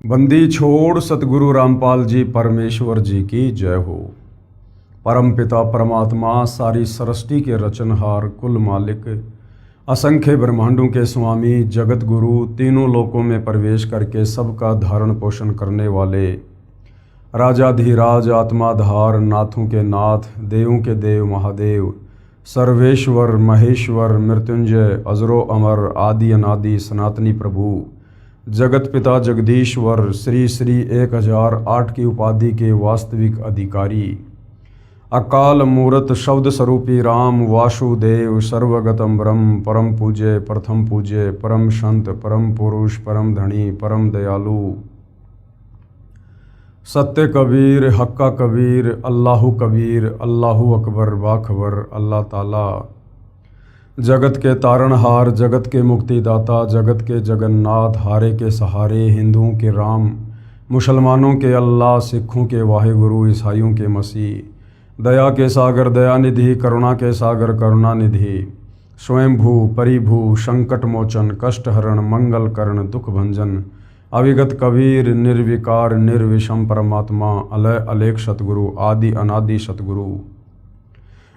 बंदी छोड़ सतगुरु रामपाल जी परमेश्वर जी की जय हो। परम पिता परमात्मा सारी सृष्टि के रचनहार कुल मालिक असंख्य ब्रह्मांडों के स्वामी जगत गुरु तीनों लोकों में प्रवेश करके सबका धारण पोषण करने वाले राजाधिराज आत्माधार नाथों के नाथ देवों के देव महादेव सर्वेश्वर महेश्वर मृत्युंजय अजरो अमर आदि अनादि सनातनी प्रभु जगत पिता जगदीश्वर श्री श्री 1008 की उपाधि के वास्तविक अधिकारी अकाल मूरत शब्द स्वरूपी राम वासुदेव सर्वगतम ब्रह्म परम पूज्य प्रथम पूज्य परम संत परम पुरुष परम धनी परम दयालु सत्य कबीर हक्का कबीर अल्लाहु कबीर अल्लाहु अकबर बाखबर अल्लाह ताला जगत के तारणहार जगत के मुक्तिदाता जगत के जगन्नाथ हारे के सहारे हिंदुओं के राम मुसलमानों के अल्लाह सिखों के वाहिगुरु ईसाइयों के मसीह दया के सागर दयानिधि करुणा के सागर करुणानिधि स्वयंभू परिभू संकट मोचन कष्टहरण मंगल करण दुख भंजन अविगत कबीर निर्विकार निर्विषम परमात्मा अलय अलेख सतगुरु आदि अनादि सतगुरु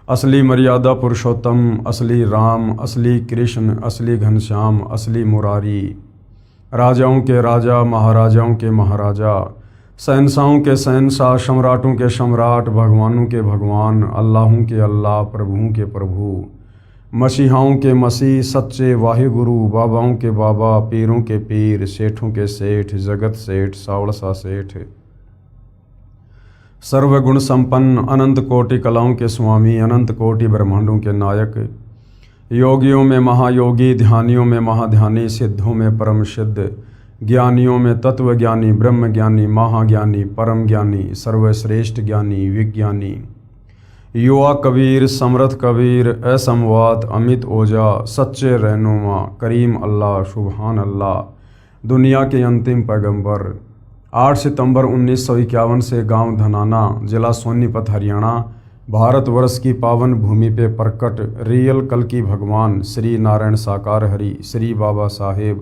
असली मर्यादा पुरुषोत्तम असली राम असली कृष्ण असली घनश्याम असली मुरारी राजाओं के राजा महाराजाओं के महाराजा शहंशाहों के शहंशाह सम्राटों के सम्राट भगवानों के भगवान अल्लाहों के अल्लाह प्रभुओं के प्रभु मसीहाओं के मसीह सच्चे वाहिगुरु बाबाओं के बाबा पीरों के पीर सेठों के सेठ जगत सेठ सावड़सा सेठ सर्वगुण संपन्न अनंत कोटि कलाओं के स्वामी अनंत कोटि ब्रह्मांडों के नायक योगियों में महायोगी ध्यानियों में महाध्यानी सिद्धों में परम सिद्ध ज्ञानियों में तत्व ज्ञानी ब्रह्म ज्ञानी महाज्ञानी परम ज्ञानी सर्वश्रेष्ठ ज्ञानी विज्ञानी युवा कबीर समर्थ कबीर असमवात अमित ओजा सच्चे रहनुमा करीम अल्लाह सुबहान अल्लाह दुनिया के अंतिम पैगंबर 8 सितंबर 1951 से गांव धनाना जिला सोनीपत हरियाणा भारतवर्ष की पावन भूमि पे प्रकट रियल कल की भगवान श्री नारायण साकार हरि श्री बाबा साहेब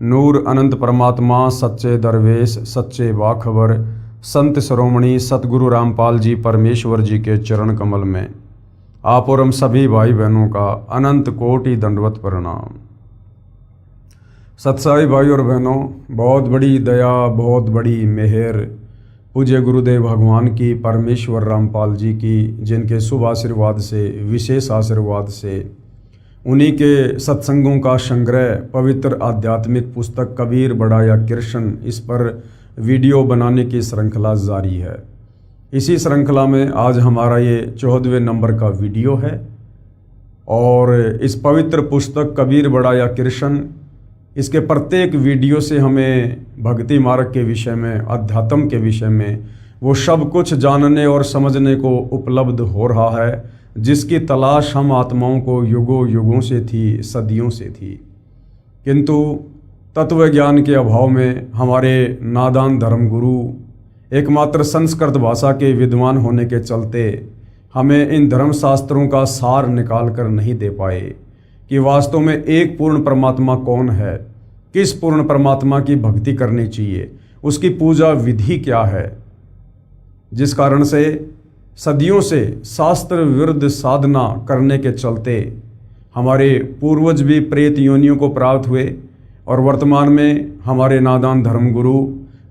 नूर अनंत परमात्मा सच्चे दरवेश सच्चे बाखबर संत शिरोमणि सतगुरु रामपाल जी परमेश्वर जी के चरण कमल में आप और हम सभी भाई बहनों का अनंत कोटि दंडवत प्रणाम। सत्साई भाई और बहनों, बहुत बड़ी दया बहुत बड़ी मेहर पूज्य गुरुदेव भगवान की परमेश्वर रामपाल जी की जिनके शुभ आशीर्वाद से विशेष आशीर्वाद से उन्हीं के सत्संगों का संग्रह पवित्र आध्यात्मिक पुस्तक कबीर बड़ा या कृष्ण इस पर वीडियो बनाने की श्रृंखला जारी है। इसी श्रृंखला में आज हमारा ये 14वें नंबर का वीडियो है और इस पवित्र पुस्तक कबीर बड़ा या कृष्ण इसके प्रत्येक वीडियो से हमें भक्ति मार्ग के विषय में अध्यात्म के विषय में वो सब कुछ जानने और समझने को उपलब्ध हो रहा है जिसकी तलाश हम आत्माओं को युगों युगों से थी सदियों से थी, किंतु तत्व ज्ञान के अभाव में हमारे नादान धर्मगुरु एकमात्र संस्कृत भाषा के विद्वान होने के चलते हमें इन धर्मशास्त्रों का सार निकाल कर नहीं दे पाए कि वास्तव में एक पूर्ण परमात्मा कौन है, किस पूर्ण परमात्मा की भक्ति करनी चाहिए, उसकी पूजा विधि क्या है, जिस कारण से सदियों से शास्त्र विरुद्ध साधना करने के चलते हमारे पूर्वज भी प्रेत योनियों को प्राप्त हुए और वर्तमान में हमारे नादान धर्मगुरु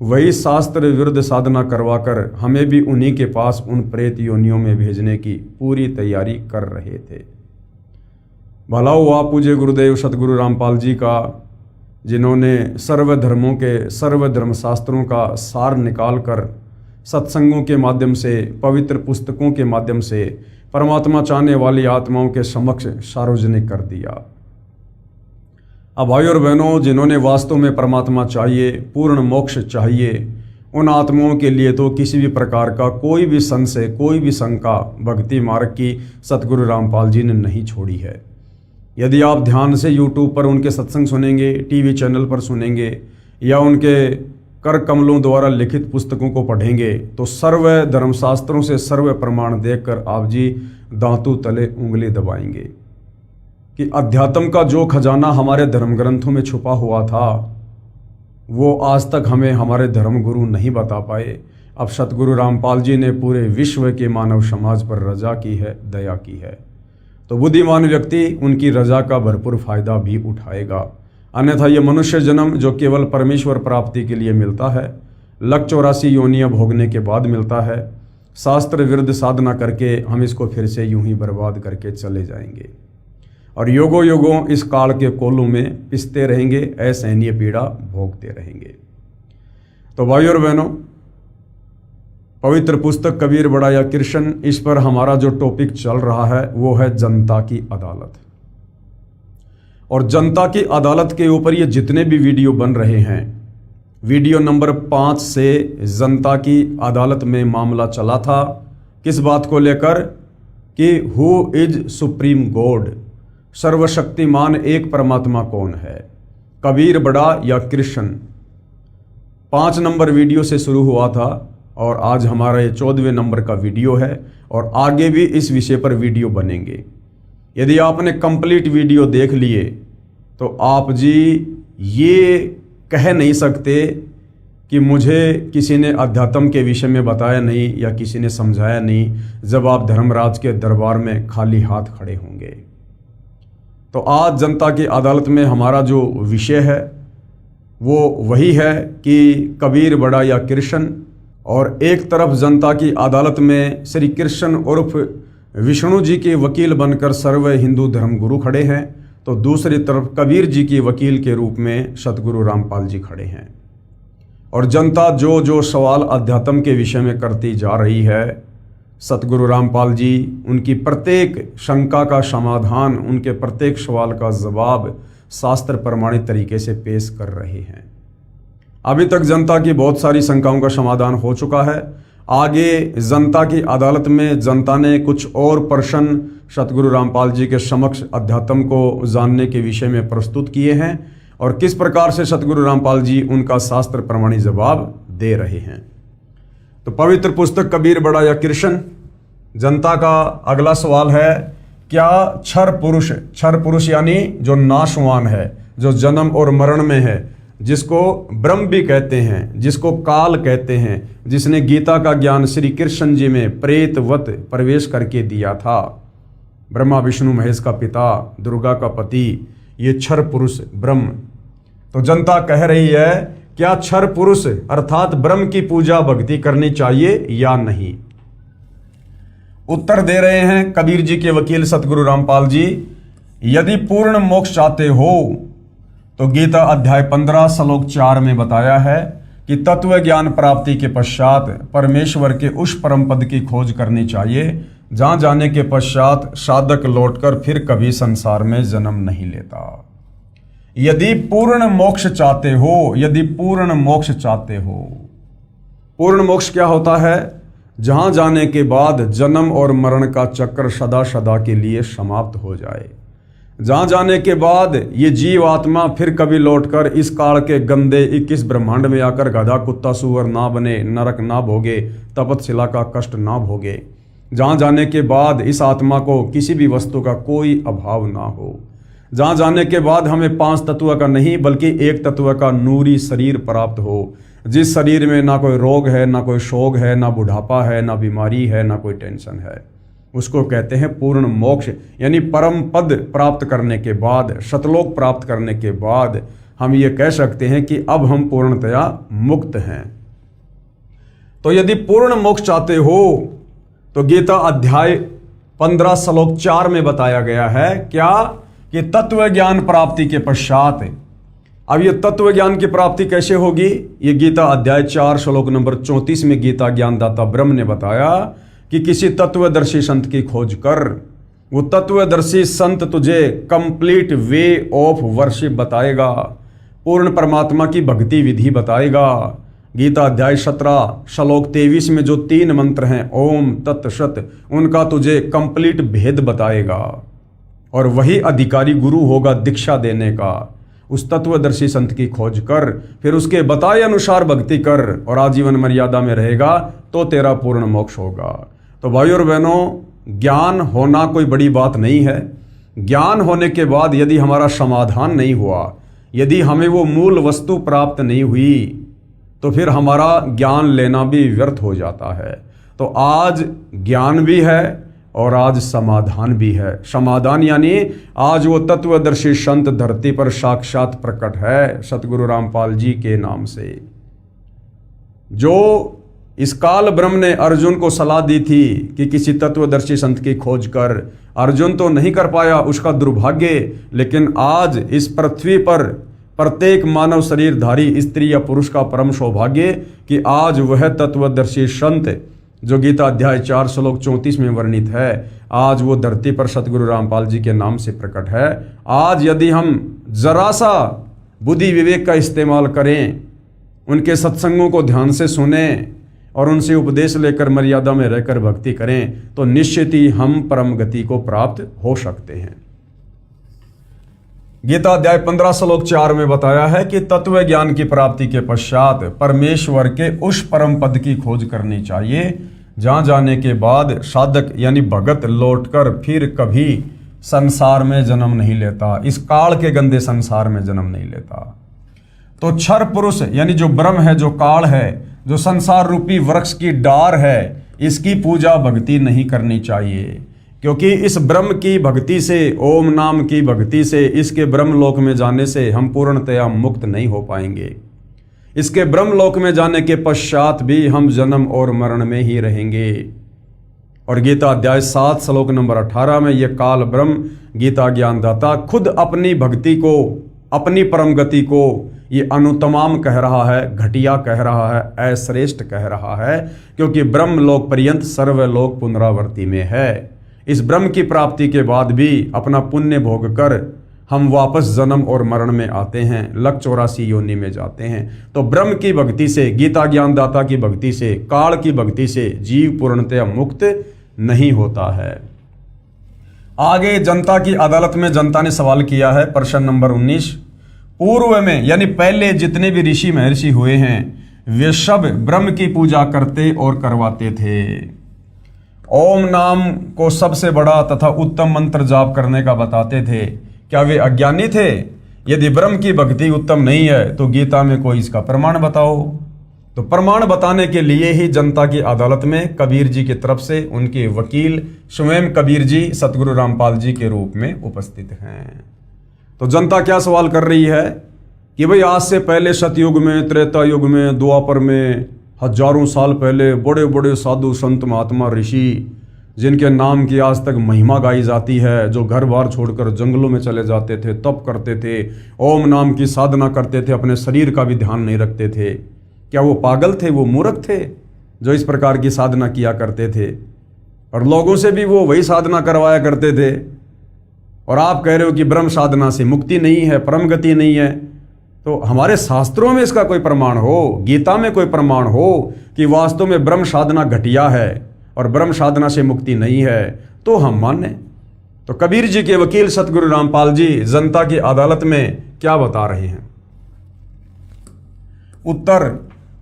वही शास्त्र विरुद्ध साधना करवाकर हमें भी उन्हीं के पास उन प्रेत योनियों में भेजने की पूरी तैयारी कर रहे थे। भला हुआ पूज्य गुरुदेव सतगुरु रामपाल जी का जिन्होंने सर्वधर्मों के सर्वधर्मशास्त्रों का सार निकाल कर सत्संगों के माध्यम से पवित्र पुस्तकों के माध्यम से परमात्मा चाहने वाली आत्माओं के समक्ष सार्वजनिक कर दिया। अब भाई और बहनों, जिन्होंने वास्तव में परमात्मा चाहिए पूर्ण मोक्ष चाहिए उन आत्माओं के लिए तो किसी भी प्रकार का कोई भी संशय कोई भी शंका भक्ति मार्ग की सतगुरु रामपाल जी ने नहीं छोड़ी है। यदि आप ध्यान से YouTube पर उनके सत्संग सुनेंगे, टीवी चैनल पर सुनेंगे या उनके कर कमलों द्वारा लिखित पुस्तकों को पढ़ेंगे तो सर्व धर्मशास्त्रों से सर्व प्रमाण देखकर आप जी दांतों तले उंगली दबाएंगे कि अध्यात्म का जो खजाना हमारे धर्म ग्रंथों में छुपा हुआ था वो आज तक हमें हमारे धर्म गुरु नहीं बता पाए। अब सतगुरु रामपाल जी ने पूरे विश्व के मानव समाज पर रजा की है, दया की है। तो बुद्धिमान व्यक्ति उनकी रजा का भरपूर फायदा भी उठाएगा। अन्यथा ये मनुष्य जन्म जो केवल परमेश्वर प्राप्ति के लिए मिलता है, 184 योनियां भोगने के बाद मिलता है, शास्त्र विरुद्ध साधना करके हम इसको फिर से यूं ही बर्बाद करके चले जाएंगे और योगों योगों इस काल के कोलू में पिसते रहेंगे, असहनीय पीड़ा भोगते रहेंगे। तो भाइयों और बहनों, पवित्र पुस्तक कबीर बड़ा या कृष्ण, इस पर हमारा जो टॉपिक चल रहा है वो है जनता की अदालत। और जनता की अदालत के ऊपर ये जितने भी वीडियो बन रहे हैं, वीडियो नंबर 5 से जनता की अदालत में मामला चला था। किस बात को लेकर कि हु इज सुप्रीम गॉड, सर्वशक्तिमान एक परमात्मा कौन है, कबीर बड़ा या कृष्ण। 5 नंबर वीडियो से शुरू हुआ था और आज हमारा ये 14वें नंबर का वीडियो है और आगे भी इस विषय पर वीडियो बनेंगे। यदि आपने कंप्लीट वीडियो देख लिए तो आप जी ये कह नहीं सकते कि मुझे किसी ने अध्यात्म के विषय में बताया नहीं या किसी ने समझाया नहीं, जब आप धर्मराज के दरबार में खाली हाथ खड़े होंगे। तो आज जनता की अदालत में हमारा जो विषय है वो वही है कि कबीर बड़ा या कृष्ण। और एक तरफ जनता की अदालत में श्री कृष्ण उर्फ विष्णु जी के वकील बनकर सर्व हिंदू धर्मगुरु खड़े हैं, तो दूसरी तरफ कबीर जी के वकील के रूप में सतगुरु रामपाल जी खड़े हैं। और जनता जो जो सवाल अध्यात्म के विषय में करती जा रही है, सतगुरु रामपाल जी उनकी प्रत्येक शंका का समाधान, उनके प्रत्येक सवाल का जवाब शास्त्र प्रमाणित तरीके से पेश कर रहे हैं। अभी तक जनता की बहुत सारी शंकाओं का समाधान हो चुका है। आगे जनता की अदालत में जनता ने कुछ और प्रश्न सतगुरु रामपाल जी के समक्ष अध्यात्म को जानने के विषय में प्रस्तुत किए हैं और किस प्रकार से सतगुरु रामपाल जी उनका शास्त्र प्रमाणित जवाब दे रहे हैं। तो पवित्र पुस्तक कबीर बड़ा या कृष्ण, जनता का अगला सवाल है, क्या क्षर पुरुष यानी जो नाशवान है, जो जन्म और मरण में है, जिसको ब्रह्म भी कहते हैं, जिसको काल कहते हैं, जिसने गीता का ज्ञान श्री कृष्ण जी में प्रेतवत प्रवेश करके दिया था, ब्रह्मा विष्णु महेश का पिता, दुर्गा का पति, ये क्षर पुरुष ब्रह्म। तो जनता कह रही है, क्या क्षर पुरुष अर्थात ब्रह्म की पूजा भक्ति करनी चाहिए या नहीं? उत्तर दे रहे हैं कबीर जी के वकील सतगुरु रामपाल जी, यदि पूर्ण मोक्ष चाहते हो तो गीता अध्याय 15 श्लोक 4 में बताया है कि तत्व ज्ञान प्राप्ति के पश्चात परमेश्वर के उस परम पद की खोज करनी चाहिए जहां जाने के पश्चात साधक लौटकर फिर कभी संसार में जन्म नहीं लेता। यदि पूर्ण मोक्ष चाहते हो, यदि पूर्ण मोक्ष चाहते हो, पूर्ण मोक्ष क्या होता है? जहां जाने के बाद जन्म और मरण का चक्र सदा सदा के लिए समाप्त हो जाए, जहां जाने के बाद ये जीव आत्मा फिर कभी लौटकर इस काल के गंदे 21 ब्रह्मांड में आकर गधा कुत्ता सुअर ना बने, नरक ना भोगे, तपतशिला का कष्ट ना भोगे, जहां जाने के बाद इस आत्मा को किसी भी वस्तु का कोई अभाव ना हो, जहां जाने के बाद हमें 5 तत्व का नहीं बल्कि एक तत्व का नूरी शरीर प्राप्त हो, जिस शरीर में ना कोई रोग है, ना कोई शोक है, ना बुढ़ापा है, ना बीमारी है, ना कोई टेंशन है, उसको कहते हैं पूर्ण मोक्ष। यानी परम पद प्राप्त करने के बाद, सतलोक प्राप्त करने के बाद हम ये कह सकते हैं कि अब हम पूर्णतया मुक्त हैं। तो यदि पूर्ण मोक्ष चाहते हो तो गीता अध्याय 15 श्लोक 4 में बताया गया है क्या कि तत्व ज्ञान प्राप्ति के पश्चात। अब ये तत्व ज्ञान की प्राप्ति कैसे होगी? ये गीता अध्याय 4 श्लोक नंबर 34 में गीता ज्ञानदाता ब्रह्म ने बताया कि किसी तत्वदर्शी संत की खोज कर। वो तत्वदर्शी संत तुझे कंप्लीट वे ऑफ वर्शिप बताएगा, पूर्ण परमात्मा की भक्ति विधि बताएगा। गीता अध्याय 17 श्लोक 23 में जो 3 मंत्र हैं ओम तत्सत, उनका तुझे कंप्लीट भेद बताएगा और वही अधिकारी गुरु होगा दीक्षा देने का। उस तत्वदर्शी संत की खोज कर, फिर उसके बताए अनुसार भक्ति कर और आजीवन मर्यादा में रहेगा तो तेरा पूर्ण मोक्ष होगा। तो भाइयों और बहनों, ज्ञान होना कोई बड़ी बात नहीं है। ज्ञान होने के बाद यदि हमारा समाधान नहीं हुआ, यदि हमें वो मूल वस्तु प्राप्त नहीं हुई तो फिर हमारा ज्ञान लेना भी व्यर्थ हो जाता है। तो आज ज्ञान भी है और आज समाधान भी है। समाधान यानी आज वो तत्वदर्शी संत धरती पर साक्षात प्रकट है सतगुरु रामपाल जी के नाम से। जो इस काल ब्रह्म ने अर्जुन को सलाह दी थी कि किसी तत्वदर्शी संत की खोज कर, अर्जुन तो नहीं कर पाया, उसका दुर्भाग्य। लेकिन आज इस पृथ्वी पर प्रत्येक मानव शरीरधारी स्त्री या पुरुष का परम सौभाग्य कि आज वह तत्वदर्शी संत जो गीता अध्याय 4 श्लोक 34 में वर्णित है, आज वो धरती पर सतगुरु रामपाल जी के नाम से प्रकट है। आज यदि हम जरा सा बुद्धि विवेक का इस्तेमाल करें, उनके सत्संगों को ध्यान से सुने और उनसे उपदेश लेकर मर्यादा में रहकर भक्ति करें तो निश्चित ही हम परम गति को प्राप्त हो सकते हैं। गीता अध्याय 15 श्लोक 4 में बताया है कि तत्व ज्ञान की प्राप्ति के पश्चात परमेश्वर के उस परम पद की खोज करनी चाहिए जहां जाने के बाद साधक यानी भगत लौटकर फिर कभी संसार में जन्म नहीं लेता, इस काल के गंदे संसार में जन्म नहीं लेता। तो क्षर पुरुष यानी जो ब्रह्म है, जो काल है, जो संसार रूपी वृक्ष की डार है, इसकी पूजा भक्ति नहीं करनी चाहिए, क्योंकि इस ब्रह्म की भक्ति से, ओम नाम की भक्ति से, इसके ब्रह्म लोक में जाने से हम पूर्णतया मुक्त नहीं हो पाएंगे। इसके ब्रह्म लोक में जाने के पश्चात भी हम जन्म और मरण में ही रहेंगे। और गीता अध्याय 7 श्लोक नंबर 18 में यह काल ब्रह्म गीता ज्ञानदाता खुद अपनी भक्ति को, अपनी परम गति को ये अनुतमाम कह रहा है, घटिया कह रहा है, अश्रेष्ठ कह रहा है, क्योंकि ब्रह्म लोक पर्यंत सर्वलोक पुनरावर्ती में है। इस ब्रह्म की प्राप्ति के बाद भी अपना पुण्य भोग कर हम वापस जन्म और मरण में आते हैं, लक 84 योनि में जाते हैं। तो ब्रह्म की भक्ति से, गीता ज्ञानदाता की भक्ति से, काल की भक्ति से जीव पूर्णतया मुक्त नहीं होता है। आगे जनता की अदालत में जनता ने सवाल किया है, प्रश्न नंबर 19। पूर्व में यानी पहले जितने भी ऋषि महर्षि हुए हैं वे सब ब्रह्म की पूजा करते और करवाते थे। ओम नाम को सबसे बड़ा तथा उत्तम मंत्र जाप करने का बताते थे। क्या वे अज्ञानी थे? यदि ब्रह्म की भक्ति उत्तम नहीं है तो गीता में कोई इसका प्रमाण बताओ। तो प्रमाण बताने के लिए ही जनता की अदालत में कबीर जी की तरफ से उनके वकील स्वयं कबीर जी सतगुरु रामपाल जी के रूप में उपस्थित हैं। तो जनता क्या सवाल कर रही है कि भाई आज से पहले सतयुग में, त्रेता युग में, द्वापर में, हजारों साल पहले बड़े बड़े साधु संत महात्मा ऋषि जिनके नाम की आज तक महिमा गाई जाती है, जो घर बार छोड़कर जंगलों में चले जाते थे, तप करते थे, ओम नाम की साधना करते थे, अपने शरीर का भी ध्यान नहीं रखते थे, क्या वो पागल थे? वो मूर्ख थे जो इस प्रकार की साधना किया करते थे? और लोगों से भी वो वही साधना करवाया करते थे। और आप कह रहे हो कि ब्रह्म साधना से मुक्ति नहीं है, परम गति नहीं है। तो हमारे शास्त्रों में इसका कोई प्रमाण हो, गीता में कोई प्रमाण हो कि वास्तव में ब्रह्म साधना घटिया है और ब्रह्म साधना से मुक्ति नहीं है, तो हम माने। तो कबीर जी के वकील सतगुरु रामपाल जी जनता की अदालत में क्या बता रहे हैं? उत्तर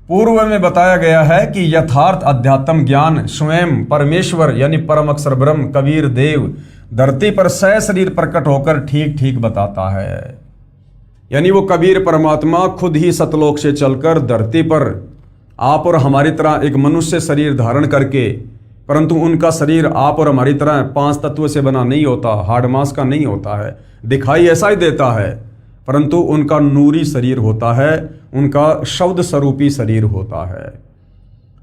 पूर्व में बताया गया है कि यथार्थ अध्यात्म ज्ञान स्वयं परमेश्वर यानी परम अक्षर ब्रह्म कबीर देव धरती पर सशरीर प्रकट होकर ठीक ठीक बताता है। यानी वो कबीर परमात्मा खुद ही सतलोक से चलकर धरती पर आप और हमारी तरह एक मनुष्य शरीर धारण करके, परंतु उनका शरीर आप और हमारी तरह 5 तत्व से बना नहीं होता, हाड़ मांस का नहीं होता है, दिखाई ऐसा ही देता है, परंतु उनका नूरी शरीर होता है, उनका शब्द स्वरूपी शरीर होता है।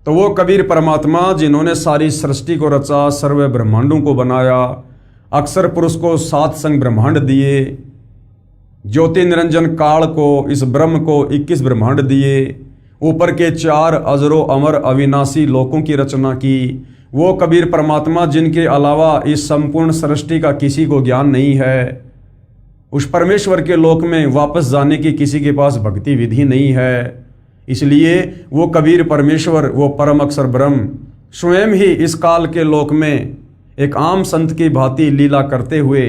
तो वो कबीर परमात्मा जिन्होंने सारी सृष्टि को रचा, सर्व ब्रह्मांडों को बनाया, अक्षर पुरुष को 7 संग ब्रह्मांड दिए, ज्योति निरंजन काल को, इस ब्रह्म को 21 ब्रह्मांड दिए, ऊपर के 4 अजरो अमर अविनाशी लोकों की रचना की, वो कबीर परमात्मा जिनके अलावा इस संपूर्ण सृष्टि का किसी को ज्ञान नहीं है, उस परमेश्वर के लोक में वापस जाने की किसी के पास भक्ति विधि नहीं है, इसलिए वो कबीर परमेश्वर, वो परम अक्षर ब्रह्म स्वयं ही इस काल के लोक में एक आम संत की भांति लीला करते हुए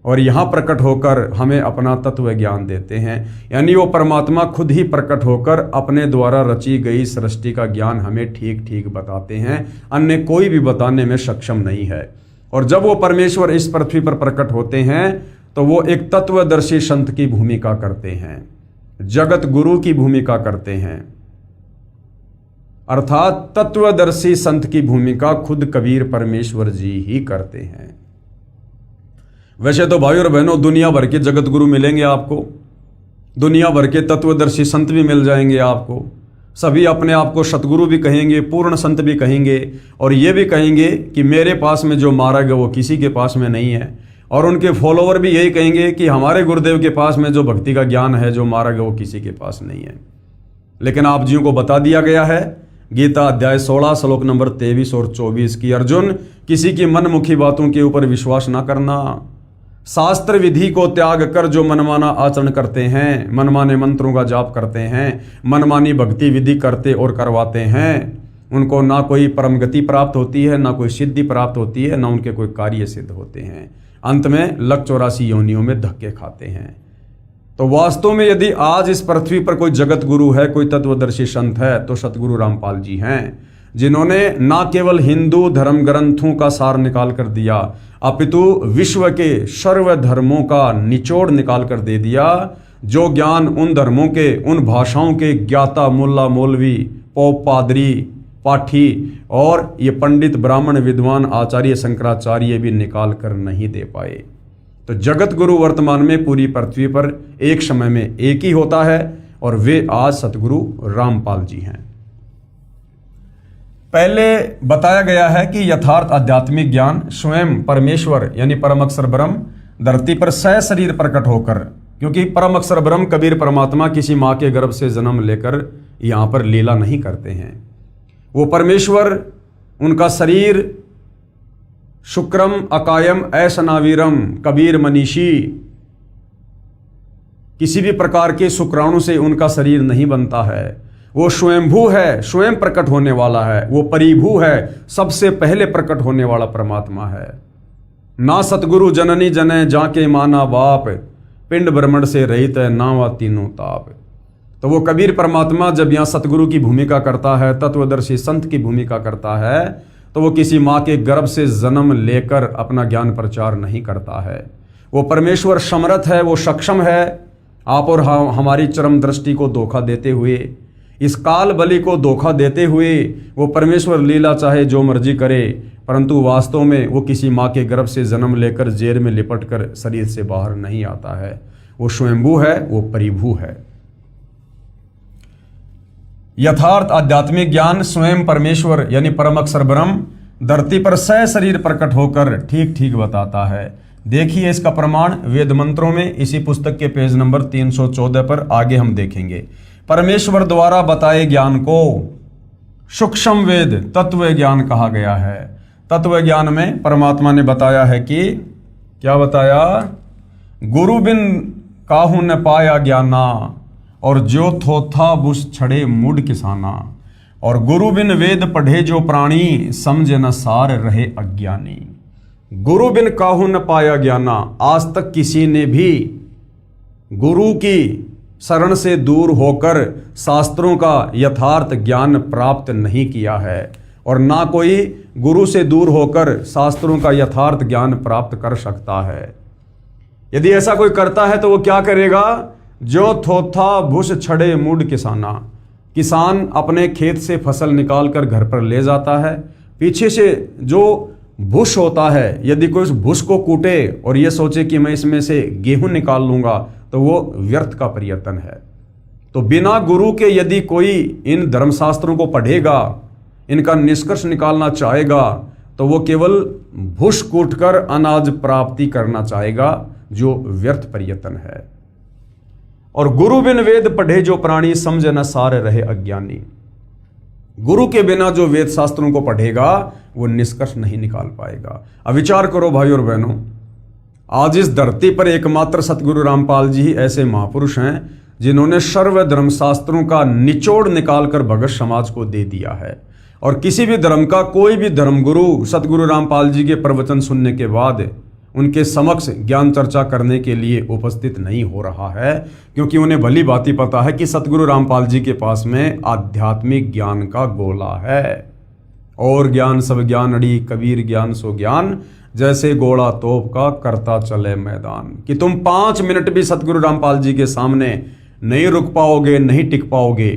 और यहाँ प्रकट होकर हमें अपना तत्व ज्ञान देते हैं। यानी वो परमात्मा खुद ही प्रकट होकर अपने द्वारा रची गई सृष्टि का ज्ञान हमें ठीक ठीक बताते हैं, अन्य कोई भी बताने में सक्षम नहीं है। और जब वो परमेश्वर इस पृथ्वी पर प्रकट होते हैं तो वो एक तत्वदर्शी संत की भूमिका करते हैं, जगत गुरु की भूमिका करते हैं, अर्थात तत्वदर्शी संत की भूमिका खुद कबीर परमेश्वर जी ही करते हैं। वैसे तो भाई और बहनों दुनिया भर के जगत गुरु मिलेंगे आपको, दुनिया भर के तत्वदर्शी संत भी मिल जाएंगे आपको, सभी अपने आप को सतगुरु भी कहेंगे, पूर्ण संत भी कहेंगे, और ये भी कहेंगे कि मेरे पास में जो मार्ग है वो किसी के पास में नहीं है, और उनके फॉलोवर भी यही कहेंगे कि हमारे गुरुदेव के पास में जो भक्ति का ज्ञान है, जो मार्ग है वो किसी के पास नहीं है। लेकिन आप जियों को बता दिया गया है गीता अध्याय 16 श्लोक नंबर 23 और 24 की, अर्जुन किसी की मनमुखी बातों के ऊपर विश्वास ना करना, शास्त्र विधि को त्याग कर जो मनमाना आचरण करते हैं, मनमाने मंत्रों का जाप करते हैं, मनमानी भक्ति विधि करते और करवाते हैं, उनको ना कोई परम गति प्राप्त होती है, ना कोई सिद्धि प्राप्त होती है, ना उनके कोई कार्य सिद्ध होते हैं, अंत में लक 84 योनियों में धक्के खाते हैं। तो वास्तव में यदि आज इस पृथ्वी पर कोई जगत गुरु है, कोई तत्वदर्शी संत है, तो सतगुरु रामपाल जी हैं, जिन्होंने ना केवल हिंदू धर्म ग्रंथों का सार निकाल कर दिया, अपितु विश्व के सर्व धर्मों का निचोड़ निकाल कर दे दिया, जो ज्ञान उन धर्मों के, उन भाषाओं के ज्ञाता मुल्ला मौलवी पोप पादरी पाठी और ये पंडित ब्राह्मण विद्वान आचार्य शंकराचार्य भी निकाल कर नहीं दे पाए। तो जगत गुरु वर्तमान में पूरी पृथ्वी पर एक समय में एक ही होता है, और वे आज सतगुरु रामपाल जी हैं। पहले बताया गया है कि यथार्थ आध्यात्मिक ज्ञान स्वयं परमेश्वर यानी परम अक्षर ब्रह्म धरती पर सशरीर प्रकट होकर, क्योंकि परम अक्षर ब्रह्म कबीर परमात्मा किसी माँ के गर्भ से जन्म लेकर यहाँ पर लीला नहीं करते हैं। वो परमेश्वर, उनका शरीर शुक्रम अकायम ऐसनावीरम कबीर मनीषी, किसी भी प्रकार के शुक्राणु से उनका शरीर नहीं बनता है। वो स्वयंभू है, स्वयं प्रकट होने वाला है, वो परिभू है, सबसे पहले प्रकट होने वाला परमात्मा है। ना सतगुरु जननी जने जाके माना बाप, पिंड ब्रह्मण से रहित है नावा तीनों ताप। तो वो कबीर परमात्मा जब यहाँ सतगुरु की भूमिका करता है, तत्वदर्शी संत की भूमिका करता है, तो वो किसी माँ के गर्भ से जन्म लेकर अपना ज्ञान प्रचार नहीं करता है। वो परमेश्वर समर्थ है, वो सक्षम है आप और हमारी चरम दृष्टि को धोखा देते हुए, इस काल बलि को धोखा देते हुए वो परमेश्वर लीला चाहे जो मर्जी करे, परंतु वास्तव में वो किसी माँ के गर्भ से जन्म लेकर जेल में लिपट कर शरीर से बाहर नहीं आता है। वो स्वयंभू है, वो परिभू है। यथार्थ आध्यात्मिक ज्ञान स्वयं परमेश्वर यानी परम अक्षर ब्रह्म धरती पर सशरीर प्रकट होकर ठीक ठीक बताता है। देखिए इसका प्रमाण वेद मंत्रों में, इसी पुस्तक के पेज नंबर 314 पर आगे हम देखेंगे। परमेश्वर द्वारा बताए ज्ञान को सूक्ष्म वेद तत्व ज्ञान कहा गया है। तत्व ज्ञान में परमात्मा ने बताया है कि क्या बताया, गुरु बिन काहू न पाया ज्ञाना, और जो थोथा बुस छड़े मूड किसाना, और गुरु बिन वेद पढ़े जो प्राणी, समझ न सार रहे अज्ञानी। गुरु बिन काहू न पाया ज्ञाना, आज तक किसी ने भी गुरु की शरण से दूर होकर शास्त्रों का यथार्थ ज्ञान प्राप्त नहीं किया है, और ना कोई गुरु से दूर होकर शास्त्रों का यथार्थ ज्ञान प्राप्त कर सकता है। यदि ऐसा कोई करता है तो वो क्या करेगा, जो थोथा भूस छड़े मूड किसाना, किसान अपने खेत से फसल निकाल कर घर पर ले जाता है, पीछे से जो भूस होता है, यदि कोई उस भूस को कूटे और ये सोचे कि मैं इसमें से गेहूं निकाल लूंगा, तो वो व्यर्थ का प्रयत्न है। तो बिना गुरु के यदि कोई इन धर्मशास्त्रों को पढ़ेगा, इनका निष्कर्ष निकालना चाहेगा, तो वो केवल भूस कूटकर अनाज प्राप्ति करना चाहेगा, जो व्यर्थ प्रयत्न है। और गुरु बिन वेद पढ़े जो प्राणी, समझ न सार रहे अज्ञानी। गुरु के बिना जो वेद शास्त्रों को पढ़ेगा वो निष्कर्ष नहीं निकाल पाएगा। अब विचार करो भाई और बहनों, आज इस धरती पर एकमात्र सतगुरु रामपाल जी ही ऐसे महापुरुष हैं जिन्होंने सर्व धर्म शास्त्रों का निचोड़ निकालकर भगत समाज को दे दिया है। और किसी भी धर्म का कोई भी धर्मगुरु सतगुरु रामपाल जी के प्रवचन सुनने के बाद उनके समक्ष ज्ञान चर्चा करने के लिए उपस्थित नहीं हो रहा है, क्योंकि उन्हें भली भांति पता है कि सतगुरु रामपाल जी के पास में आध्यात्मिक ज्ञान का गोला है। और ज्ञान सब ज्ञान अड़ी, कबीर ज्ञान सो ज्ञान, जैसे गोला तोप का करता चले मैदान। कि तुम 5 मिनट भी सतगुरु रामपाल जी के सामने नहीं रुक पाओगे, नहीं टिक पाओगे,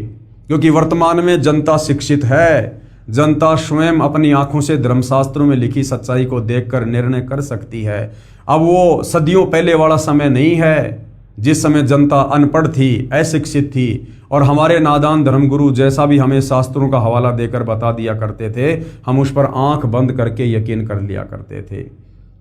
क्योंकि वर्तमान में जनता शिक्षित है। जनता स्वयं अपनी आंखों से धर्मशास्त्रों में लिखी सच्चाई को देखकर निर्णय कर सकती है। अब वो सदियों पहले वाला समय नहीं है जिस समय जनता अनपढ़ थी, अशिक्षित थी, और हमारे नादान धर्मगुरु जैसा भी हमें शास्त्रों का हवाला देकर बता दिया करते थे, हम उस पर आंख बंद करके यकीन कर लिया करते थे।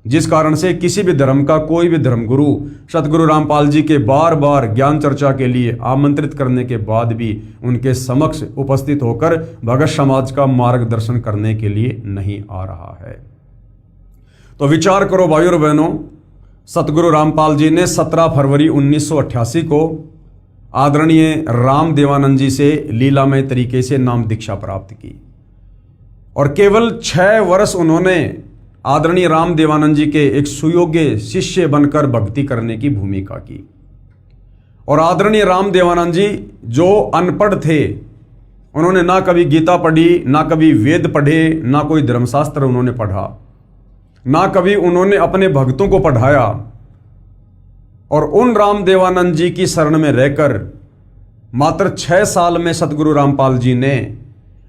जिस कारण से किसी भी धर्म का कोई भी धर्मगुरु सतगुरु रामपाल जी के बार बार ज्ञान चर्चा के लिए आमंत्रित करने के बाद भी उनके समक्ष उपस्थित होकर भगत समाज का मार्गदर्शन करने के लिए नहीं आ रहा है। तो विचार करो भाइयों और बहनों, सतगुरु रामपाल जी ने 17 फरवरी 1988 को आदरणीय राम देवानंद जी से लीलामय तरीके से नाम दीक्षा प्राप्त की, और केवल 6 वर्ष उन्होंने आदरणीय राम देवानंद जी के एक सुयोग्य शिष्य बनकर भक्ति करने की भूमिका की। और आदरणीय राम देवानंद जी जो अनपढ़ थे, उन्होंने ना कभी गीता पढ़ी, ना कभी वेद पढ़े, ना कोई धर्मशास्त्र उन्होंने पढ़ा, ना कभी उन्होंने अपने भक्तों को पढ़ाया। और उन राम देवानंद जी की शरण में रहकर मात्र 6 साल में सतगुरु रामपाल जी ने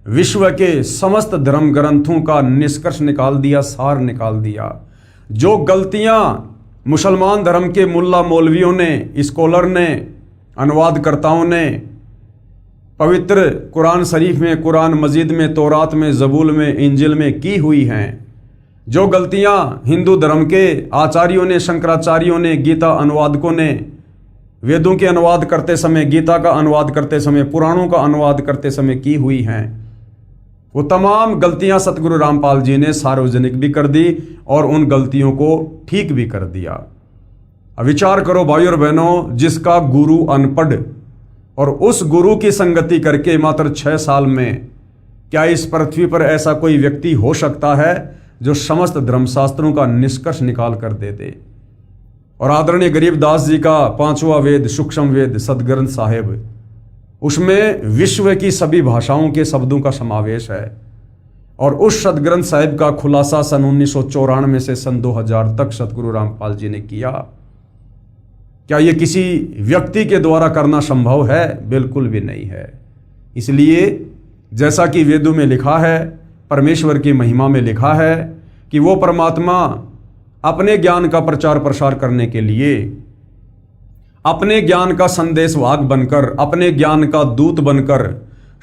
विश्व के समस्त धर्म ग्रंथों का निष्कर्ष निकाल दिया, सार निकाल दिया। जो गलतियां मुसलमान धर्म के मुल्ला मौलवियों ने, स्कॉलर ने, अनुवादकर्ताओं ने पवित्र कुरान शरीफ में, कुरान मजीद में, तौरात में, ज़बूर में, इंजिल में की हुई हैं, जो गलतियां हिंदू धर्म के आचार्यों ने, शंकराचार्यों ने, गीता अनुवादकों ने वेदों के अनुवाद करते समय, गीता का अनुवाद करते समय, पुराणों का अनुवाद करते समय की हुई हैं, वो तमाम गलतियां सतगुरु रामपाल जी ने सार्वजनिक भी कर दी और उन गलतियों को ठीक भी कर दिया। अब विचार करो भाइयों और बहनों, जिसका गुरु अनपढ़ और उस गुरु की संगति करके मात्र 6 साल में, क्या इस पृथ्वी पर ऐसा कोई व्यक्ति हो सकता है जो समस्त धर्मशास्त्रों का निष्कर्ष निकाल कर दे दे। और आदरणीय गरीबदास जी का 5वां वेद, सूक्ष्म वेद, सदग्रंथ साहिब, उसमें विश्व की सभी भाषाओं के शब्दों का समावेश है। और उस सदग्रंथ साहिब का खुलासा सन 1994 से सन 2000 तक सतगुरु रामपाल जी ने किया। क्या यह किसी व्यक्ति के द्वारा करना संभव है? बिल्कुल भी नहीं है। इसलिए जैसा कि वेदों में लिखा है, परमेश्वर की महिमा में लिखा है कि वो परमात्मा अपने ज्ञान का प्रचार प्रसार करने के लिए, अपने ज्ञान का संदेशवाहक बनकर, अपने ज्ञान का दूत बनकर